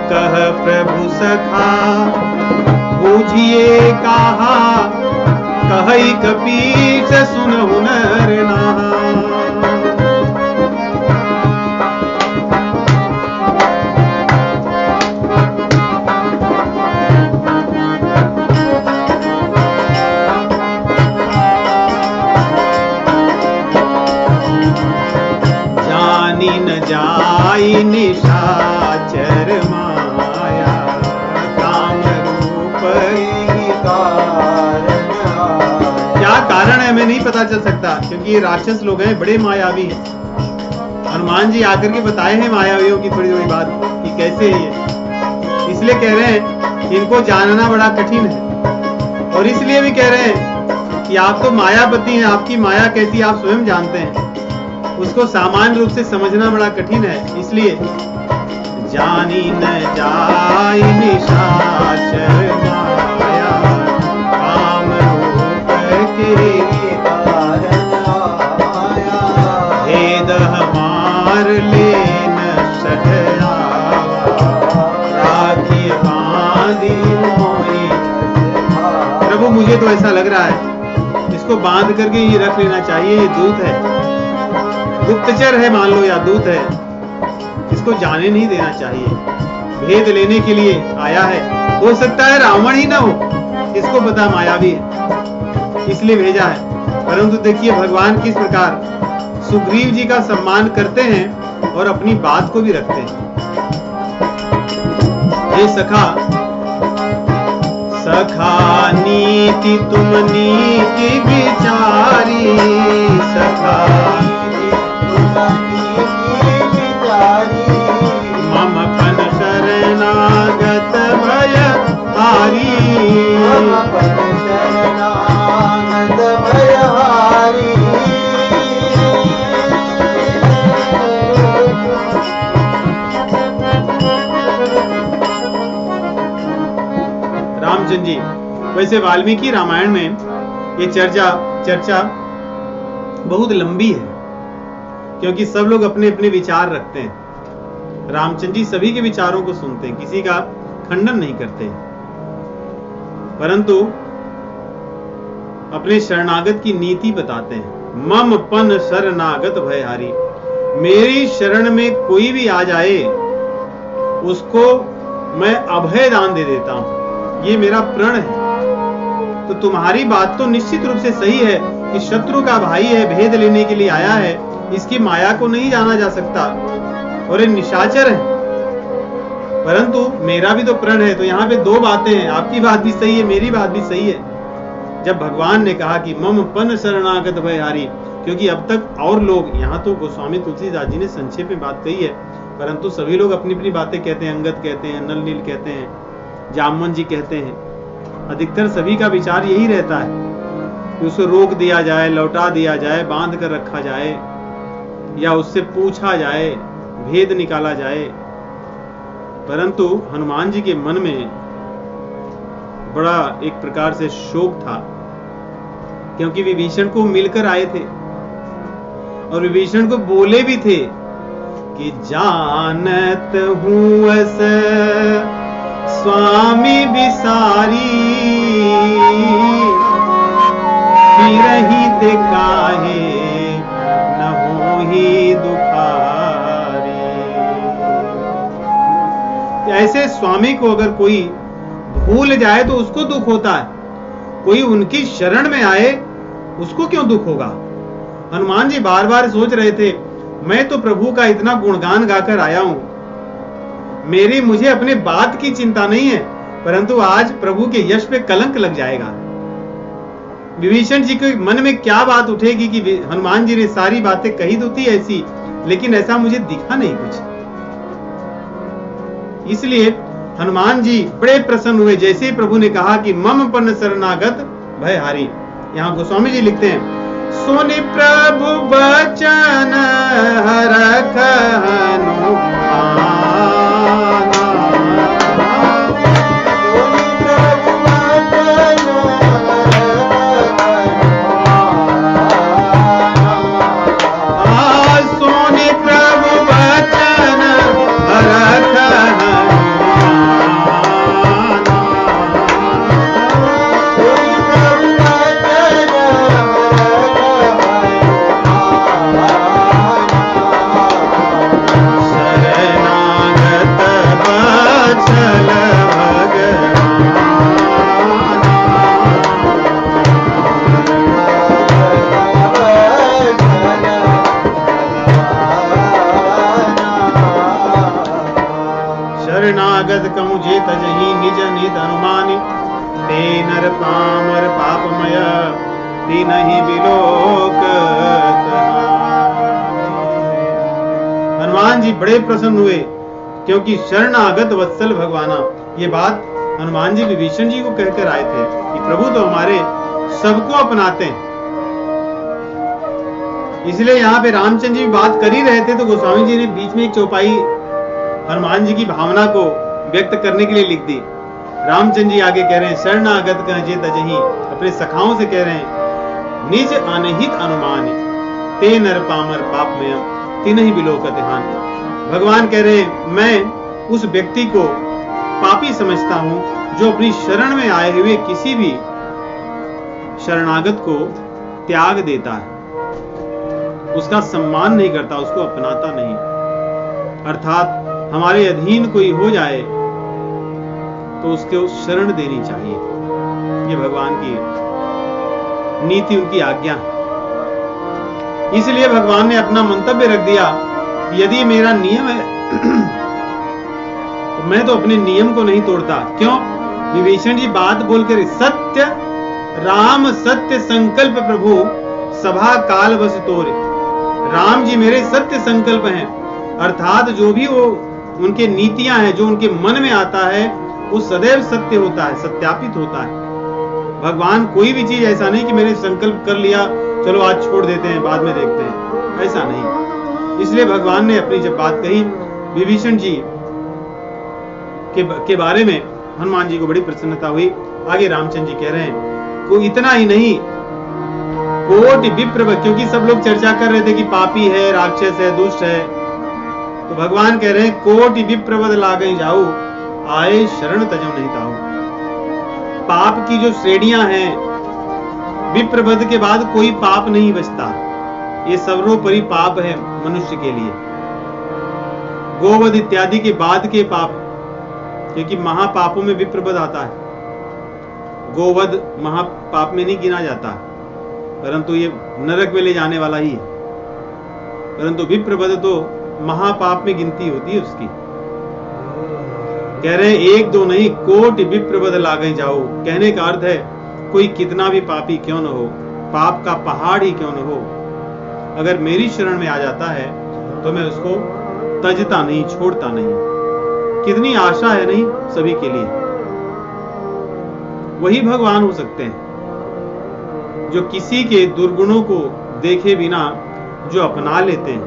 कह प्रभु सखा बूझिए कहा, कहि कपीस सुनहु नर नाम। जानी न जाई निशाचर माया, काम रूप क्या कारण है मैं नहीं पता चल सकता, क्योंकि ये राक्षस लोग हैं, बड़े मायावी हैं। हनुमान जी आकर के बताए हैं मायावियों की थोड़ी थोड़ी बात कि कैसे है ये, इसलिए कह रहे हैं कि इनको जानना बड़ा कठिन है। और इसलिए भी कह रहे हैं कि आप तो मायापति हैं, आपकी माया कैसी आप स्वयं जानते हैं, उसको सामान्य रूप से समझना बड़ा कठिन है। इसलिए जानी न जाई निशाचर माया, काम रूप के कारण आया, भेद हमार लेन सटया, राखी बांधी मोई। प्रभु मुझे तो ऐसा लग रहा है इसको बांध करके ये रख लेना चाहिए, ये दूत है, गुप्तचर है मान लो या दूत है, इसको जाने नहीं देना चाहिए। भेद लेने के लिए आया है, हो सकता है रावण ही ना हो, इसको पता मायावी है। इसलिए भेजा है। परंतु देखिए भगवान किस प्रकार सुग्रीव जी का सम्मान करते हैं और अपनी बात को भी रखते हैं। हे सखा, सखा नीति तुम नीति विचारी, सखा मम पन शरणागत भय हारी, रामचंद्र जी। वैसे वाल्मीकि रामायण में ये चर्चा बहुत लंबी है, क्योंकि सब लोग अपने अपने विचार रखते हैं। रामचंद्र जी सभी के विचारों को सुनते हैं, किसी का खंडन नहीं करते हैं, परंतु अपने शरणागत की नीति बताते हैं। मम पन शरणागत भयहारी, मेरी शरण में कोई भी आ जाए उसको मैं अभय दान दे देता हूं, ये मेरा प्रण है। तो तुम्हारी बात तो निश्चित रूप से सही है कि शत्रु का भाई है, भेद लेने के लिए आया है, इसकी माया को नहीं जाना जा सकता और ये निशाचर है। परंतु मेरा भी तो प्रण है। तो यहाँ पे दो बातें हैं, आपकी बात भी सही है, मेरी बात भी सही है। जब भगवान ने कहा कि मम पन शरणागत भयहारी, क्योंकि अब तक और लोग, यहाँ तो गोस्वामी तुलसीदास जी ने संक्षेप में बात कही है, परंतु सभी लोग अपनी अपनी बातें कहते हैं। अंगद कहते हैं, नल नील कहते हैं, जामवन जी कहते हैं। अधिकतर सभी का विचार यही रहता है कि उसे रोक दिया जाए, लौटा दिया जाए, बांध कर रखा जाए, या उससे पूछा जाए, भेद निकाला जाए। परंतु हनुमान जी के मन में बड़ा एक प्रकार से शोक था, क्योंकि विभीषण को मिलकर आए थे और विभीषण को बोले भी थे कि जानत हूं अस स्वामी बिसारी, फिरहि ते काहे न होहि दुखारी। ऐसे स्वामी को अगर कोई भूल जाए तो उसको दुख होता है, कोई उनकी शरण में आए उसको क्यों दुख होगा। हनुमान जी बार बार सोच रहे थे, मैं तो प्रभु का इतना गुणगान गाकर आया हूं, मुझे अपने बात की चिंता नहीं है, परंतु आज प्रभु के यश पे कलंक लग जाएगा। विभीषण जी के मन में क्या बात उठेगी कि हनुमान जी ने सारी बातें कही तो थी ऐसी, लेकिन ऐसा मुझे दिखा नहीं कुछ। इसलिए हनुमान जी बड़े प्रसन्न हुए जैसे ही प्रभु ने कहा कि मम पन शरणागत भयहारी। यहाँ गोस्वामी जी लिखते हैं, सुनि प्रभु बचन हरख हनुमान, शरणागत कहूँ जे तजहि निज निध अनुमानि, ते नर पामर पापमय दीनहि बिलोकत। हनुमान जी बड़े प्रसन्न हुए, क्योंकि शरणागत वत्सल भगवाना, ये बात हनुमान जी विभीषण जी को कहकर आए थे कि प्रभु तो हमारे सबको अपनाते हैं। इसलिए यहाँ पे रामचंद्र जी बात कर ही रहे थे तो गोस्वामी जी ने बीच में एक चौपाई हनुमान जी की भावना को व्यक्त करने के लिए लिख दी। रामचंद्र जी आगे कह रहे हैं, शरणागत कहे तजहि, अपने सखाओं से कह रहे हैं, निज अनहित अनुमान ते नर पामर पापमय तिनहि बिलोकत हान। भगवान कह रहे हैं, मैं उस व्यक्ति को पापी समझता हूं जो अपनी शरण में आए हुए किसी भी शरणागत को त्याग देता है, उसका सम्मान नहीं करता, उसको अपनाता नहीं। अर्थात हमारे अधीन कोई हो जाए तो उसके शरण देनी चाहिए। ये भगवान की नीति उनकी आज्ञा। इसलिए भगवान ने अपना मंतव्य रख दिया, यदि मेरा नियम है तो मैं तो अपने नियम को नहीं तोड़ता। क्यों? विभीषण जी बात बोलकर, सत्य राम सत्य संकल्प प्रभु सभा काल बस तोरे। राम जी मेरे सत्य संकल्प हैं, अर्थात जो भी वो उनके नीतियां हैं, जो उनके मन में आता है वो सदैव सत्य होता है, सत्यापित होता है। भगवान कोई भी चीज ऐसा नहीं कि मैंने संकल्प कर लिया चलो आज छोड़ देते हैं बाद में देखते हैं, ऐसा नहीं। इसलिए भगवान ने अपनी जब बात कही विभीषण जी के बारे में, हनुमान जी को बड़ी प्रसन्नता हुई। आगे रामचंद्र जी कह रहे हैं को इतना ही नहीं, कोटि विप्र, क्योंकि सब लोग चर्चा कर रहे थे कि पापी है, राक्षस है, दुष्ट है, तो भगवान कह रहे हैं कोटि विप्रवद लागई जाऊ, आए शरण तजो नहीं ताऊ। पाप की जो श्रेणियां हैं, विप्रवध के बाद कोई पाप नहीं बचता, ये सर्वोपरि पाप है मनुष्य के लिए। गोवध इत्यादि के बाद के पाप, क्योंकि महापापों में विप्रवध आता है। गोवध महापाप में नहीं गिना जाता, परंतु ये नरक में ले जाने वाला ही है। परंतु विप्रवध तो महापाप में गिनती होती है उसकी। कह रहे हैं एक दो नहीं, कोटि विप्रवध लागे जाओ। कहने का अर्थ है कोई कितना भी पापी क्यों न हो, पाप का पहाड़ ही क्यों न हो, अगर मेरी शरण में आ जाता है तो मैं उसको तजता नहीं, छोड़ता नहीं। कितनी आशा है नहीं सभी के लिए। वही भगवान हो सकते हैं जो किसी के दुर्गुणों को देखे बिना जो अपना लेते हैं।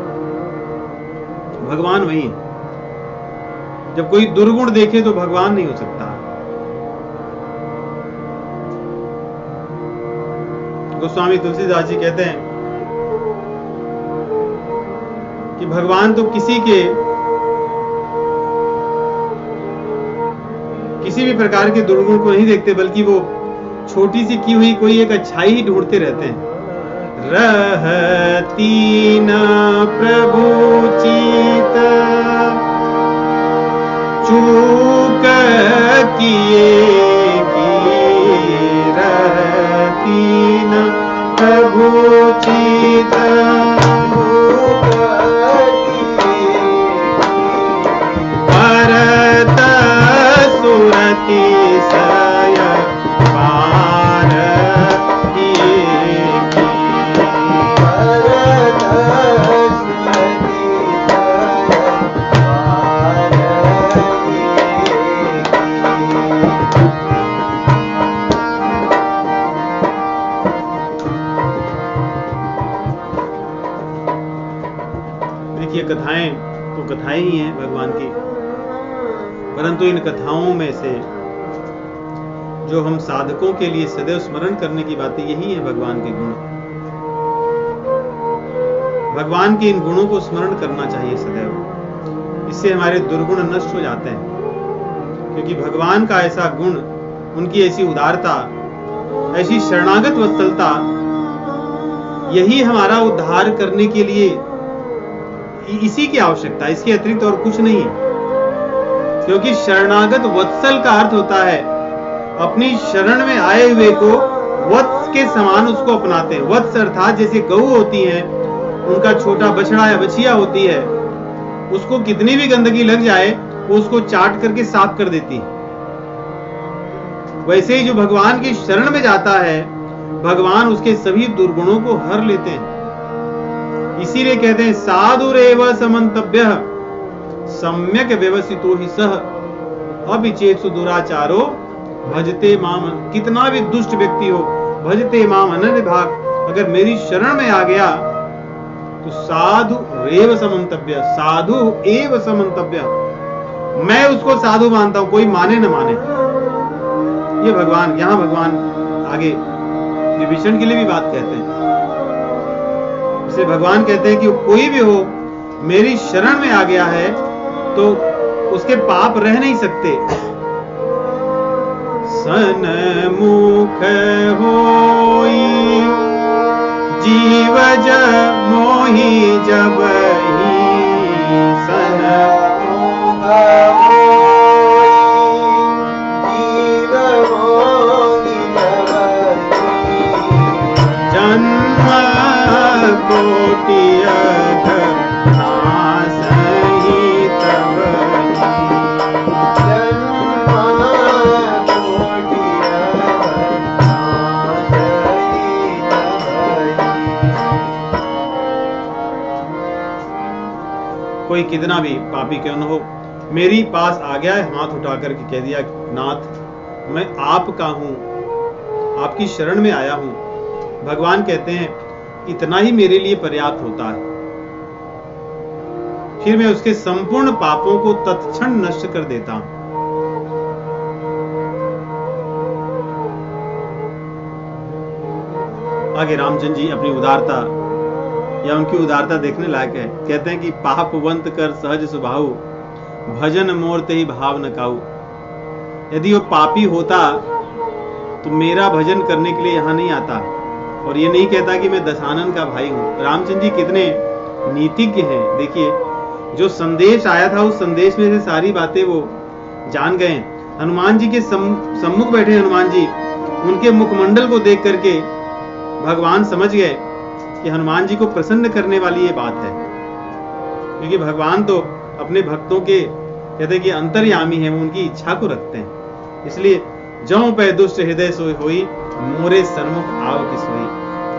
भगवान वही है। जब कोई दुर्गुण देखे तो भगवान नहीं हो सकता। गोस्वामी तुलसीदास जी कहते हैं कि भगवान तो किसी भी प्रकार के दुर्गुण को नहीं देखते, बल्कि वो छोटी सी की हुई कोई एक अच्छाई ही ढूंढते रहते हैं। रहती न प्रभु चित चूक किए की, रहती न प्रभु चित भरत सुरति सय पार किए की, भरत सुरति सय पार किए की। देखिए कथाएं तो कथाएं ही हैं भगवान की, परंतु इन कथाओं में से जो हम साधकों के लिए सदैव स्मरण करने की बातें यही है भगवान के गुण। भगवान के इन गुणों को स्मरण करना चाहिए सदैव, इससे हमारे दुर्गुण नष्ट हो जाते हैं। क्योंकि भगवान का ऐसा गुण, उनकी ऐसी उदारता, ऐसी शरणागत वत्सलता, यही हमारा उद्धार करने के लिए, इसी की आवश्यकता, इसके अतिरिक्त और कुछ नहीं है। क्योंकि शरणागत वत्सल का अर्थ होता है अपनी शरण में आए हुए को वत्स के समान उसको अपनाते हैं। वत्स अर्थात जैसे गऊ होती हैं, उनका छोटा बछड़ा या बछिया होती है, उसको कितनी भी गंदगी लग जाए वो उसको चाट करके साफ कर देती है। वैसे ही जो भगवान की शरण में जाता है, भगवान उसके सभी दुर्गुणों को हर लेते हैं। इसीलिए कहते हैं साधुरेव समन्तव्यः सम्यक व्यवसितो ही सह अभिचेतसु दुराचारो भजते माम। कितना भी दुष्ट व्यक्ति हो, भजते माम अनन्य भाग, अगर मेरी शरण में आ गया तो साधु रेव समन्तव्य, साधु एव समन्तव्य, मैं उसको साधु मानता हूं, कोई माने न माने। ये भगवान, यहां भगवान आगे विभीषण के लिए भी बात कहते हैं। इसे भगवान कहते हैं कि कोई भी हो मेरी शरण में आ गया है तो उसके पाप रह नहीं सकते। सन्मुख होई जीव मोहि जबहि, सन्मुख होई जीव मोहि जबहि, नासहि तब कोई कितना भी पापी क्यों न हो, मेरी पास आ गया है, हाथ उठा करके कह दिया, नाथ मैं आपका हूं, आपकी शरण में आया हूं। भगवान कहते हैं इतना ही मेरे लिए पर्याप्त होता है, फिर मैं उसके संपूर्ण पापों को तत्क्षण नष्ट कर देता हूं। आगे रामचंद्र जी अपनी उदारता या उनकी उदारता देखने लायक है। कहते हैं कि पापवंत कर सहज स्वभाव, भजन मोरते ही भाव न काऊ। यदि वो पापी होता तो मेरा भजन करने के लिए यहां नहीं आता और ये नहीं कहता कि मैं दशानन का भाई हूं। रामचंद्र जी कितने नीतिज्ञ हैं। देखिए, जो संदेश आया था उस संदेश में से सारी बातें वो जान गए। हनुमान जी के सम्मुख बैठे हनुमान जी, उनके मुखमंडल को देख करके भगवान समझ गए कि हनुमान जी को प्रसन्न करने वाली ये बात है, क्योंकि भगवान तो अपने भक्तों के कहते हैं कि अंतर्यामी है, वो उनकी इच्छा को रखते हैं। इसलिए जौं पे दुष्ट हृदय सोई होई, मोरे सन्मुख आव की सोई।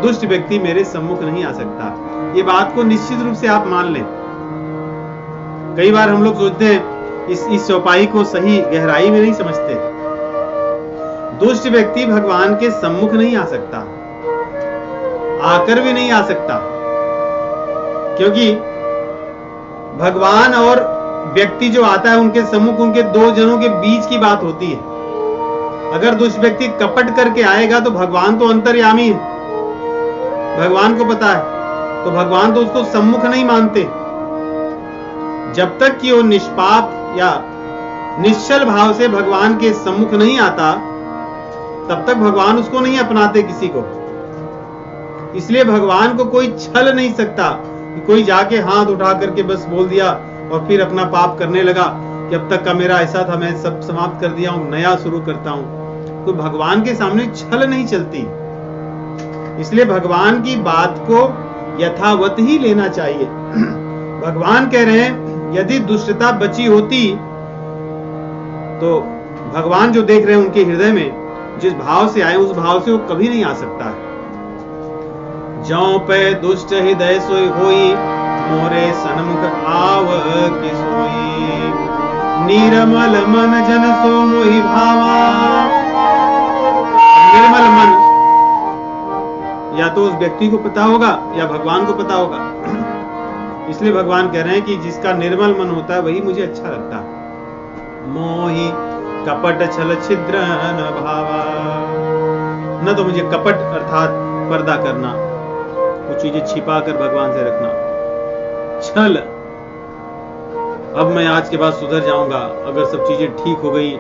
दुष्ट व्यक्ति मेरे सम्मुख नहीं आ सकता। ये बात को निश्चित रूप से आप मान लें। कई बार हम लोग सोचते हैं इस चौपाई को सही गहराई में नहीं समझते। दुष्ट व्यक्ति भगवान के सम्मुख नहीं आ सकता, आकर भी नहीं आ सकता, क्योंकि भगवान और व्यक्ति जो आता है उनके सम्मुख, उनके दो जनों के बीच की बात होती है। अगर दुष्ट व्यक्ति कपट करके आएगा तो भगवान तो अंतर्यामी है, भगवान को पता है, तो भगवान तो उसको सम्मुख नहीं मानते। जब तक कि वो निष्पाप या निश्चल भाव से भगवान के सम्मुख नहीं आता, तब तक भगवान उसको नहीं अपनाते किसी को। इसलिए भगवान को कोई छल नहीं सकता कि कोई जाके हाथ उठा करके बस बोल दिया और फिर अपना पाप करने लगा कि अब तक का मेरा ऐसा था, मैं सब समाप्त कर दिया हूं, नया शुरू करता हूं। तो भगवान के सामने छल नहीं चलती। इसलिए भगवान की बात को यथावत ही लेना चाहिए। भगवान कह रहे हैं यदि दुष्टता बची होती तो भगवान जो देख रहे हैं उनके हृदय में जिस भाव से आए उस भाव से वो कभी नहीं आ सकता है। जौं पे दुष्ट हृदय सोई होई, मोरे सन्मुख आव की सोई। निर्मल मन जन सो मोहि भावा। निर्मल मन या तो उस व्यक्ति को पता होगा या भगवान को पता होगा। इसलिए भगवान कह रहे हैं कि जिसका निर्मल मन होता है वही मुझे अच्छा लगता है। मोहि कपट छल छिद्र न भावा। न तो मुझे कपट अर्थात पर्दा करना, कुछ चीजें छिपा कर भगवान से रखना, छल अब मैं आज के बाद सुधर जाऊंगा, अगर सब चीजें ठीक हो गई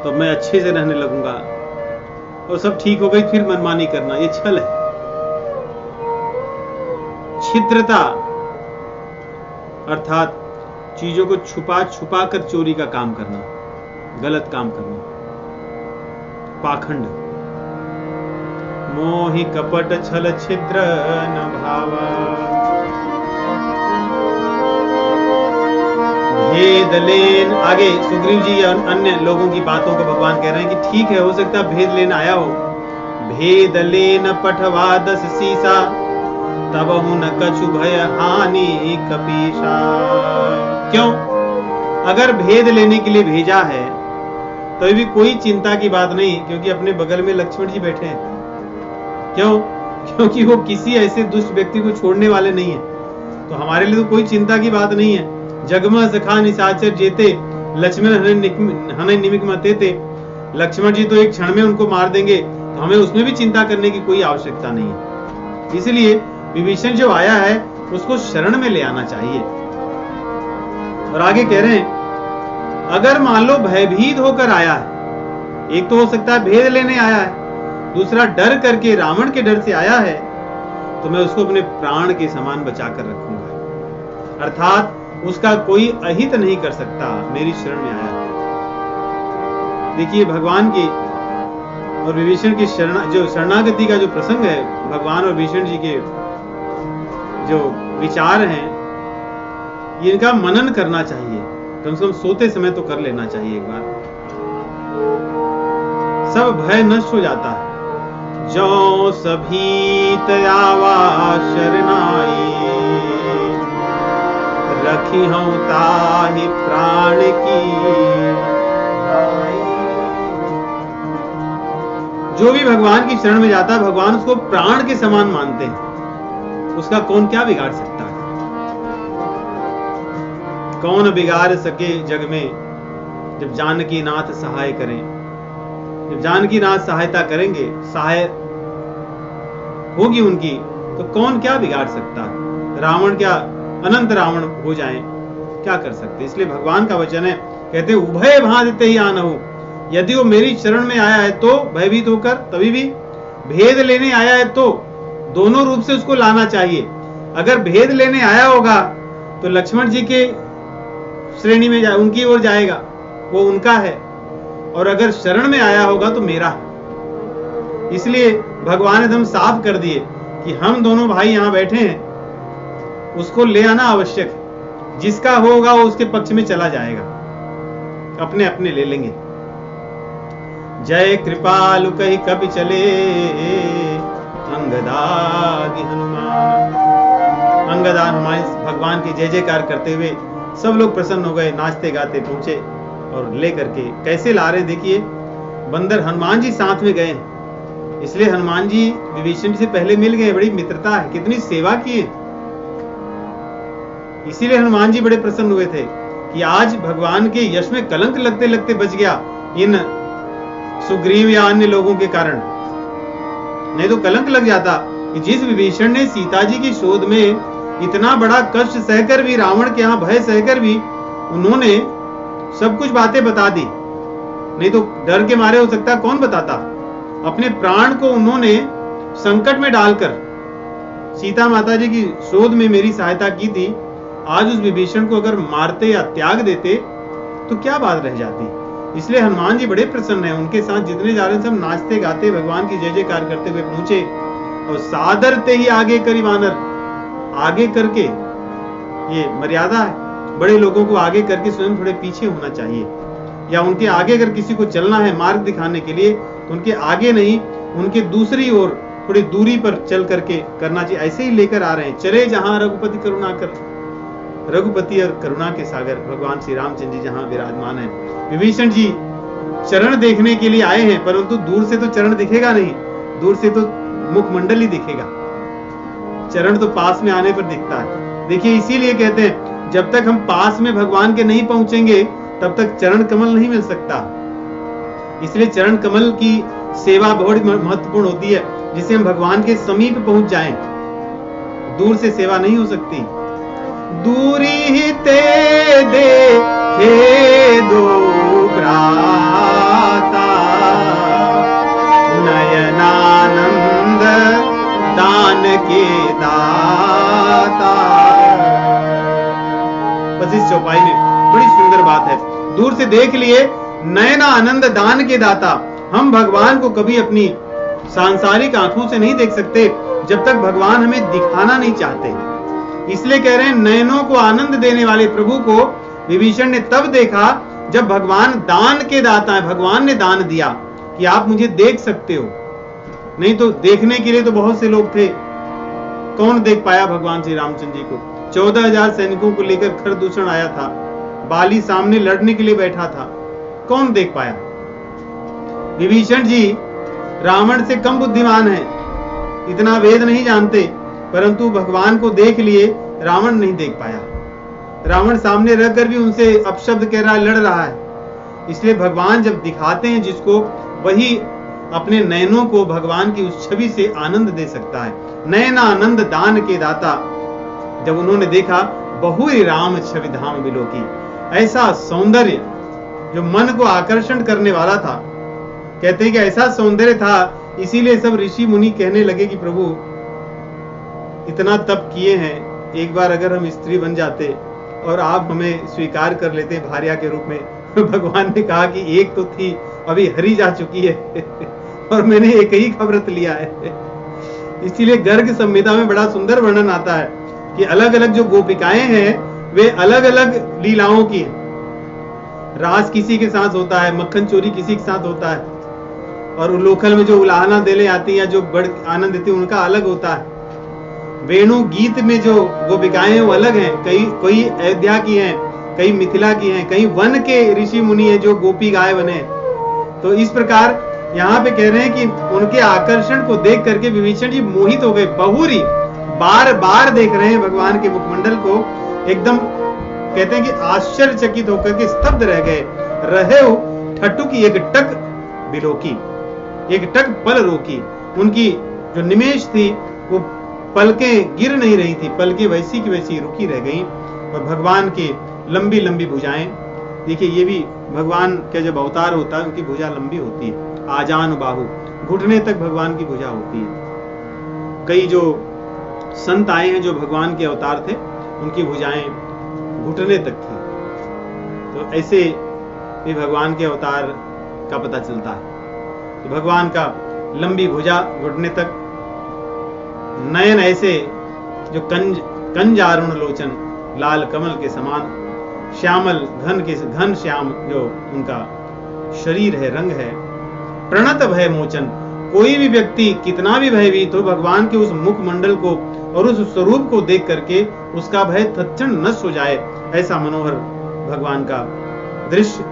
तो मैं अच्छे से रहने लगूंगा, और सब ठीक हो गई फिर मनमानी करना, ये छल है। छिद्रता अर्थात चीजों को छुपा छुपा कर चोरी का काम करना, गलत काम करना, पाखंड। मोहि कपट छल छिद्र न भावा। भेद लेन। आगे सुग्रीव जी या अन्य लोगों की बातों को भगवान कह रहे हैं कि ठीक है, हो सकता है भेद लेन आया हो। भेद लेन पठवा 10 सीसा, तब न कछु भय हानि कपीसा। क्यों? अगर भेद लेने के लिए भेजा है तो ये भी कोई चिंता की बात नहीं, क्योंकि अपने बगल में लक्ष्मण जी बैठे हैं। क्यों? क्योंकि वो किसी ऐसे दुष्ट व्यक्ति को छोड़ने वाले नहीं है, तो हमारे लिए तो कोई चिंता की बात नहीं है। जगम सखा निशाचर जेते, लक्ष्मण हने निमिक मते थे। लक्ष्मण जी तो एक क्षण में उनको मार देंगे, तो हमें उसमें भी चिंता करने की कोई आवश्यकता नहीं है। इसलिए विभीषण जो आया है उसको शरण में ले आना चाहिए। और आगे कह रहे हैं अगर मान लो भयभीत होकर आया है, एक तो हो सकता है भेद लेने आया है, दूसरा डर करके रावण के डर से आया है, तो मैं उसको अपने प्राण के समान बचाकर रखूंगा। अर्थात उसका कोई अहित नहीं कर सकता, मेरी शरण में आया है। देखिए भगवान की और विभीषण की शरणागति का जो प्रसंग है, भगवान और विभीषण जी के जो विचार हैं, इनका मनन करना चाहिए, कम से कम सोते समय तो कर लेना चाहिए एक बार। सब भय नष्ट हो जाता है। जो सभी तयावा शरणाई, रखी हूं ताहि प्राण की नाई। जो भी भगवान की शरण में जाता है, भगवान उसको प्राण के समान मानते हैं, उसका कौन क्या बिगाड़ सकता है? कौन बिगाड़ सके जग में, जब जानकी नाथ सहाय करें। जब जानकी नाथ सहायता करेंगे, सहाय होगी उनकी, तो कौन क्या बिगाड़ सकता है? रावण क्या अनंत रावण हो जाएं, क्या कर सकते? इसलिए भगवान का वचन है, कहते उभय भांजते ही आनहु। यदि वो मेरी शरण में आया है तो भयभीत होकर, तभी भी भेद लेने आया है तो दोनों रूप से उसको लाना चाहिए। अगर भेद लेने आया होगा तो लक्ष्मण जी के श्रेणी में उनकी ओर जाएगा, वो उनका है, और अगर शरण में आया होगा तो मेरा है। इसलिए भगवान ने एकदम साफ कर दिए कि हम दोनों भाई यहां बैठे हैं, उसको ले आना आवश्यक है। जिसका होगा वो उसके पक्ष में चला जाएगा, अपने अपने ले लेंगे। जय कृपालु कहि कपि चले, अंगदादि हनुमान। अंगदा हनुमान भगवान की जय जयकार करते हुए सब लोग प्रसन्न हो गए, नाचते गाते पहुंचे और लेकर के कैसे ला रहे देखिए। बंदर हनुमान जी साथ में गए, इसलिए हनुमान जी विभीषण से पहले मिल गए। बड़ी मित्रता है, कितनी सेवा की है। इसीलिए हनुमान जी बड़े प्रसन्न हुए थे कि आज भगवान के यश में कलंक लगते लगते बच गया, इन सुग्रीव या अन्य लोगों के कारण। नहीं तो कलंक लग जाता कि जिस विभीषण ने सीता जी की शोध में इतना बड़ा कष्ट सहकर भी, रावण के यहाँ भय सहकर भी उन्होंने सब कुछ बातें बता दी। नहीं तो डर के मारे हो सकता कौन बताता। अपने प्राण को उन्होंने संकट में डालकर सीता माता जी की शोध में मेरी सहायता की थी। आज उस विभीषण को अगर मारते या त्याग देते तो क्या बात रह जाती। इसलिए हनुमान जी बड़े प्रसन्न हैं। उनके साथ जितने जा रहे सब नाचते गाते भगवान की जय जयकार करते हुए पहुंचे, और सादरते ही आगे करी वानर। आगे करके, ये मर्यादा है, बड़े लोगों को आगे करके स्वयं थोड़े पीछे होना चाहिए, या उनके आगे अगर किसी को चलना है मार्ग दिखाने के लिए तो उनके आगे नहीं, उनके दूसरी ओर थोड़ी दूरी पर चल करके करना चाहिए। ऐसे ही लेकर आ रहे हैं, चले जहां रघुपति करुणा कर। रघुपति और करुणा के सागर भगवान श्री रामचंद्र जी जहां विराजमान है। विभीषण जी चरण देखने के लिए आए हैं, परंतु दूर से तो चरण दिखेगा नहीं, दूर से तो मुखमंडल ही दिखेगा, चरण तो पास में आने पर दिखता है। देखिए इसीलिए कहते हैं जब तक हम पास में भगवान के नहीं पहुंचेंगे तब तक चरण कमल नहीं मिल सकता। इसलिए चरण कमल की सेवा बहुत महत्वपूर्ण होती है, जिसे हम भगवान के समीप पहुंच जाएं। दूर से सेवा नहीं हो सकती। दूरी ही ते देखे दो भ्राता, नयनानंद दान के दाता। बस इस चौपाई में बड़ी सुंदर बात है। दूर से देख लिए, नयना आनंद दान के दाता। हम भगवान को कभी अपनी सांसारिक आंखों से नहीं देख सकते जब तक भगवान हमें दिखाना नहीं चाहते। इसलिए कह रहे हैं नयनों को आनंद देने वाले प्रभु को विभीषण ने तब देखा जब भगवान दान के दाता है। भगवान ने दान दिया कि आप मुझे देख सकते हो, नहीं तो देखने के लिए तो बहुत से लोग थे, कौन देख पाया भगवान श्री रामचंद्र जी को। 14,000 सैनिकों को लेकर खरदूषण आया था, बाली सामने लड़ने के लिए बैठा था, कौन देख पाया। विभीषण जी रावण से कम बुद्धिमान है, इतना वेद नहीं जानते, परंतु भगवान को देख लिए, रावण नहीं देख पाया। रावण सामने रहकर भी उनसे अपशब्द कह रहा है, लड़ रहा है। इसलिए भगवान जब दिखाते हैं जिसको, वही अपने नयनों को भगवान की उस छवि से आनंद दे सकता है। नयना आनंद दान के दाता। जब उन्होंने देखा, बहुरी राम छवि धाम बिलोकी, ऐसा सौंदर्य जो मन को आकर्षण करने वाला था। कहते हैं कि ऐसा सौंदर्य था, इसीलिए सब ऋषि मुनि कहने लगे कि प्रभु इतना तप किए हैं, एक बार अगर हम स्त्री बन जाते और आप हमें स्वीकार कर लेते भार्या के रूप में। भगवान ने कहा कि एक तो थी, अभी हरी जा चुकी है और मैंने एक ही का व्रत लिया है। इसीलिए गर्ग संहिता में बड़ा सुंदर वर्णन आता है। कि अलग अलग जो गोपिकाएं हैं वे अलग अलग लीलाओं की हैं। रास किसी के साथ होता है, मक्खन चोरी किसी के साथ होता है, और उलोखल में जो उलाहना देने आती है, जो बड़ आनंद देती है, उनका अलग होता है। वेणु गीत में जो गोपिकाएं हैं वो अलग हैं, कोई अयोध्या की हैं, कई मिथिला की हैं, कई वन के ऋषि मुनि हैं जो गोपी गाय बने। तो इस प्रकार यहाँ पे कह रहे हैं कि उनके आकर्षण को देख करके विभीषण जी मोहित हो गए, बहुरी बार बार देख रहे हैं भगवान के मुखमंडल को, एकदम कहते हैं कि आश्चर्यचकित होकर के स्तब्ध रह गए। रहे हो ठट्टू की एक टक बिलोकी, एक टक पल रोकी। उनकी जो निमेष थी वो पलकें गिर नहीं रही थी, पलकें वैसी की वैसी रुकी रह गई। और भगवान की लंबी लंबी भुजाएं, देखिए ये भी भगवान का जब अवतार होता है उनकी भुजा लंबी होती है, आजान बाहु, घुटने तक भगवान की भुजा होती है। कई जो संत आए हैं जो भगवान के अवतार थे, उनकी भुजाएं घुटने तक थी। तो ऐसे भी भगवान के अवतार का पता चलता है। तो भगवान का लंबी भुजा घुटने तक, नयन ऐसे जो कंजारुण लोचन, लाल कमल के समान, श्यामल घन श्याम जो उनका शरीर है, रंग है। प्रणत भय मोचन, कोई भी व्यक्ति कितना भी भयभीत हो, भगवान के उस मुखमंडल को और उस स्वरूप को देख करके उसका भय तत्क्षण नष्ट हो जाए, ऐसा मनोहर भगवान का दृश्य।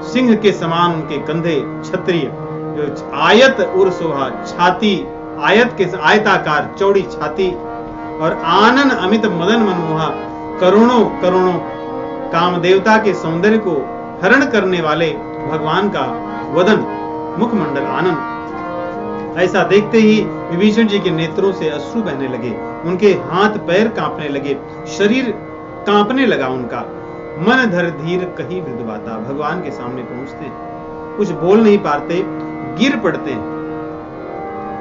सिंह के समान उनके कंधे, क्षत्रिय जो आयत उर शोभा, छाती आयत के आयताकार चौड़ी छाती, और आनन अमित मदन मनमोहा, करोड़ों करोड़ों काम देवता के सौंदर्य को हरण करने वाले भगवान का वदन, मुखमंडल आनंद। ऐसा देखते ही विभीषण जी के नेत्रों से अश्रु बहने लगे, उनके हाथ पैर कांपने लगे, शरीर कांपने लगा उनका। मन धर धीर कहीं मृदुबाता, भगवान के सामने पहुंचते हैं, कुछ बोल नहीं पाते, गिर पड़ते हैं।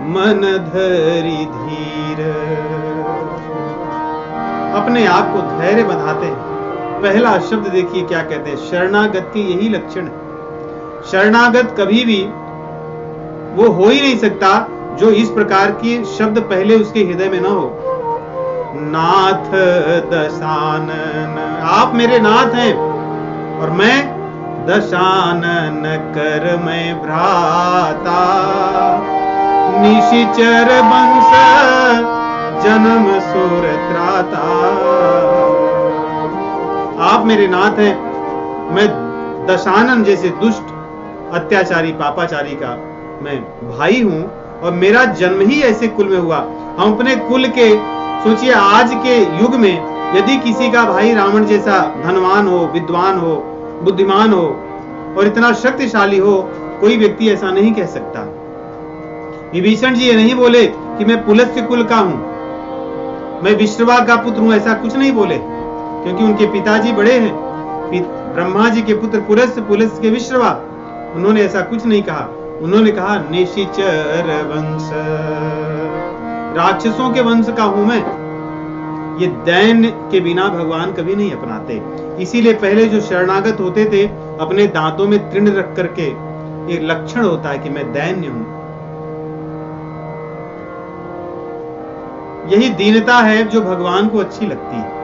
मन धरी धीर, अपने आप को धैर्य बंधाते हैं। पहला शब्द देखिए क्या कहते हैं, शरणागत के यही लक्षण है। शरणागत कभी भी वो हो ही नहीं सकता जो इस प्रकार की शब्द पहले उसके हृदय में ना हो। नाथ दशानन, आप मेरे नाथ हैं और मैं दशानन कर मैं भ्राता, निशिचर वंश जन्म सुर त्राता। आप मेरे नाथ हैं, मैं दशानन जैसे दुष्ट अत्याचारी पापाचारी का मैं भाई हूं, और मेरा जन्म ही ऐसे कुल में हुआ। हम अपने कुल के सोचिए, आज के युग में यदि किसी का भाई रावण जैसा धनवान हो, विद्वान हो, बुद्धिमान हो और इतना शक्तिशाली हो, कोई व्यक्ति ऐसा नहीं कह सकता। विभीषण जी ये नहीं बोले कि मैं पुलस्त्य कुल का हूं, मैं विश्रवा का पुत्र हूं, ऐसा कुछ नहीं बोले, क्योंकि उनके पिताजी बड़े हैं, ब्रह्मा जी के पुत्र पुलस्त्य, पुलस्त्य के विश्रवा। उन्होंने ऐसा कुछ नहीं कहा, उन्होंने कहा निशिचर वंश, राक्षसों के वंश का हूं मैं। ये दैन्य के बिना भगवान कभी नहीं अपनाते। इसीलिए पहले जो शरणागत होते थे, अपने दांतों में तृण रख करके, एक लक्षण होता है कि मैं दैन्य हूं। यही दीनता है जो भगवान को अच्छी लगती है।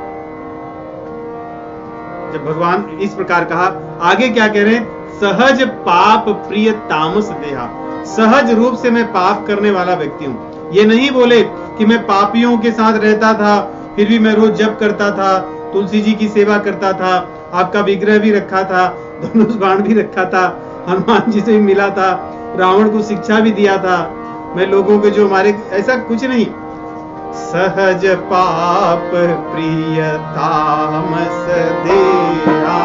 जब भगवान इस प्रकार कहा, आगे क्या कह रहे हैं, सहज पाप प्रिय तामस देहा, सहज रूप से मैं पाप करने वाला व्यक्ति हूं। ये नहीं बोले कि मैं पापियों के साथ रहता था, फिर भी मैं रोज जप करता था, तुलसी जी की सेवा करता था, आपका विग्रह भी रखा था, धनुष बाण भी रखा था, हनुमान जी से भी मिला था, रावण को शिक्षा भी दिया था, मैं लोगों के जो हमारे, ऐसा कुछ नहीं। सहज पाप प्रिय तामस देहा,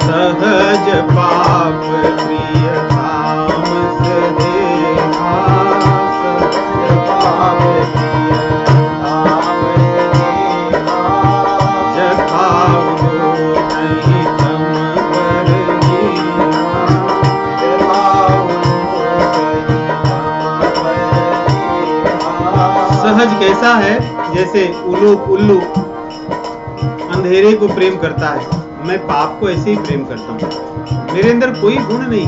सहज पाप प्रिय तामस देहा, कैसा है जैसे उल्लू अंधेरे को प्रेम करता है, मैं पाप को ऐसे ही प्रेम करता हूँ। मेरे अंदर कोई गुण नहीं,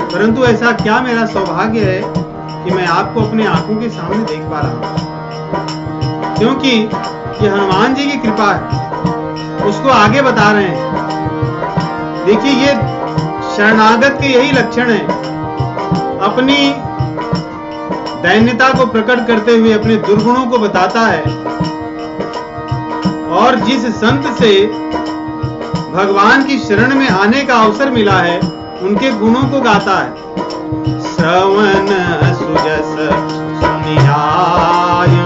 परंतु ऐसा क्या मेरा सौभाग्य है कि मैं आपको अपने आंखों के सामने देख पा रहा हूँ, क्योंकि ये हनुमान जी की कृपा है। उसको आगे बता रहे हैं। देखिए, ये शरणागत के यही लक्षण है, अपनी दैन्यता को प्रकट करते हुए अपने दुर्गुणों को बताता है, और जिस संत से भगवान की शरण में आने का अवसर मिला है उनके गुणों को गाता है। श्रवण सुजस सुनियायु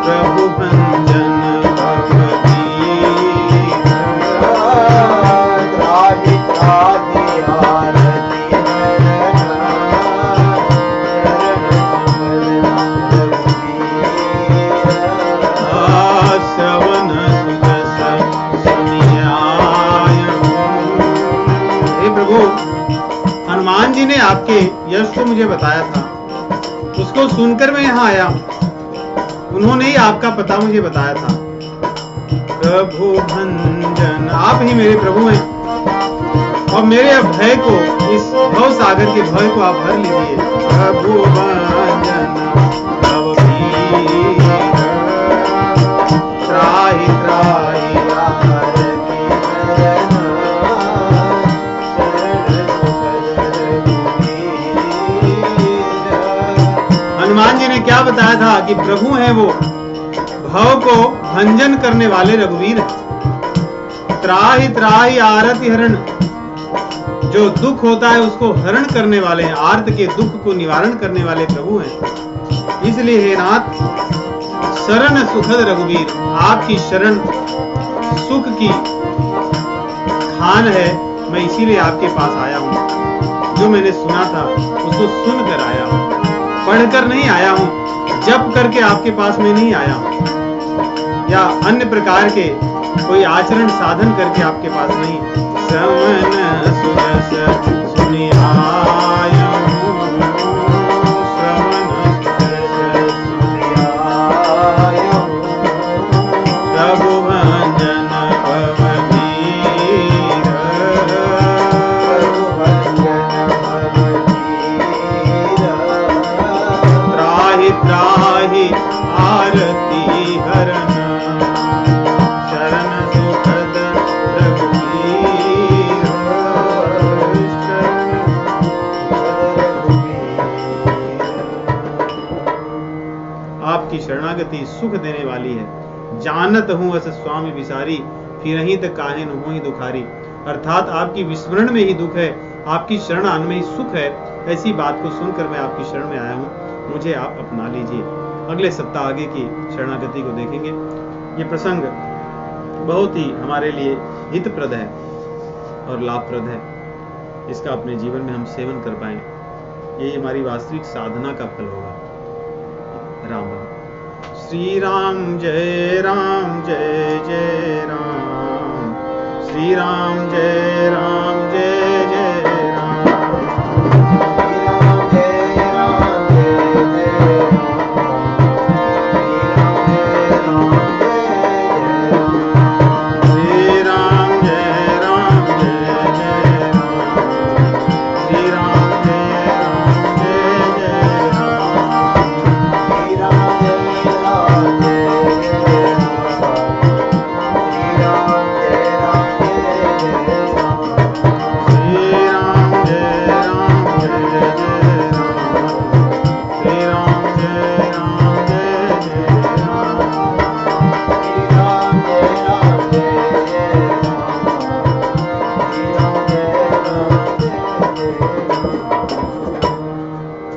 प्रभु भंजन भगवती त्राहि त्राहि आरती श्रवण सुजस सुनियायु। हे प्रभु, हनुमान जी ने आपके यश को मुझे बताया था, उसको सुनकर मैं यहाँ आया हूँ। उन्होंने ही आपका पता मुझे बताया था। प्रभु भंजन, आप ही मेरे प्रभु हैं, और मेरे भय को, इस भव सागर के भय को आप भर लीजिए। प्रभु भंजन भव भीर, त्राहि त्राहि आरती हनुमान जी ने क्या बताया था कि प्रभु हैं वो, भव को भंजन करने वाले रघुवीर हैं। त्राहि त्राहि आरति हरण, जो दुख होता है उसको हरण करने वाले हैं, आर्त के दुख को निवारण करने वाले प्रभु हैं। इसलिए हे नाथ, शरण सुखद रघुवीर, आपकी शरण सुख की खान है। मैं इसीलिए आपके पास आया हूँ। जो मैंने सुना था उसको सुनकर आया हूँ, पढ़कर नहीं आया हूँ, जप करके आपके पास में नहीं आया हूँ, या अन्य प्रकार के कोई आचरण साधन करके आपके पास नहीं। श्रवण सुजस सुनियायु, श्रवण सुजस सुनियायु, प्रभु भंजन भव भीर, प्रभु भंजन भव भीर, त्राहि त्राहि आरती हरण, शरण सुखद रघुवीर, आपकी शरणागति सुख देने वाली है। जानत हूं अस स्वामी विसारी, फिरहि त काहे न होई दुखारी। अर्थात आपकी विस्मरण में ही दुख है, आपकी शरण आने में ही सुख है। ऐसी बात को सुनकर मैं आपकी शरण में आया हूँ, मुझे आप अपना लीजिए। अगले सप्ताह आगे की शरणागति को देखेंगे। ये प्रसंग बहुत ही हमारे लिए हितप्रद है और लाभप्रद है। इसका अपने जीवन में हम सेवन कर पाए, ये हमारी वास्तविक साधना का फल होगा। राम राम। श्री राम जय जय राम, श्री राम जय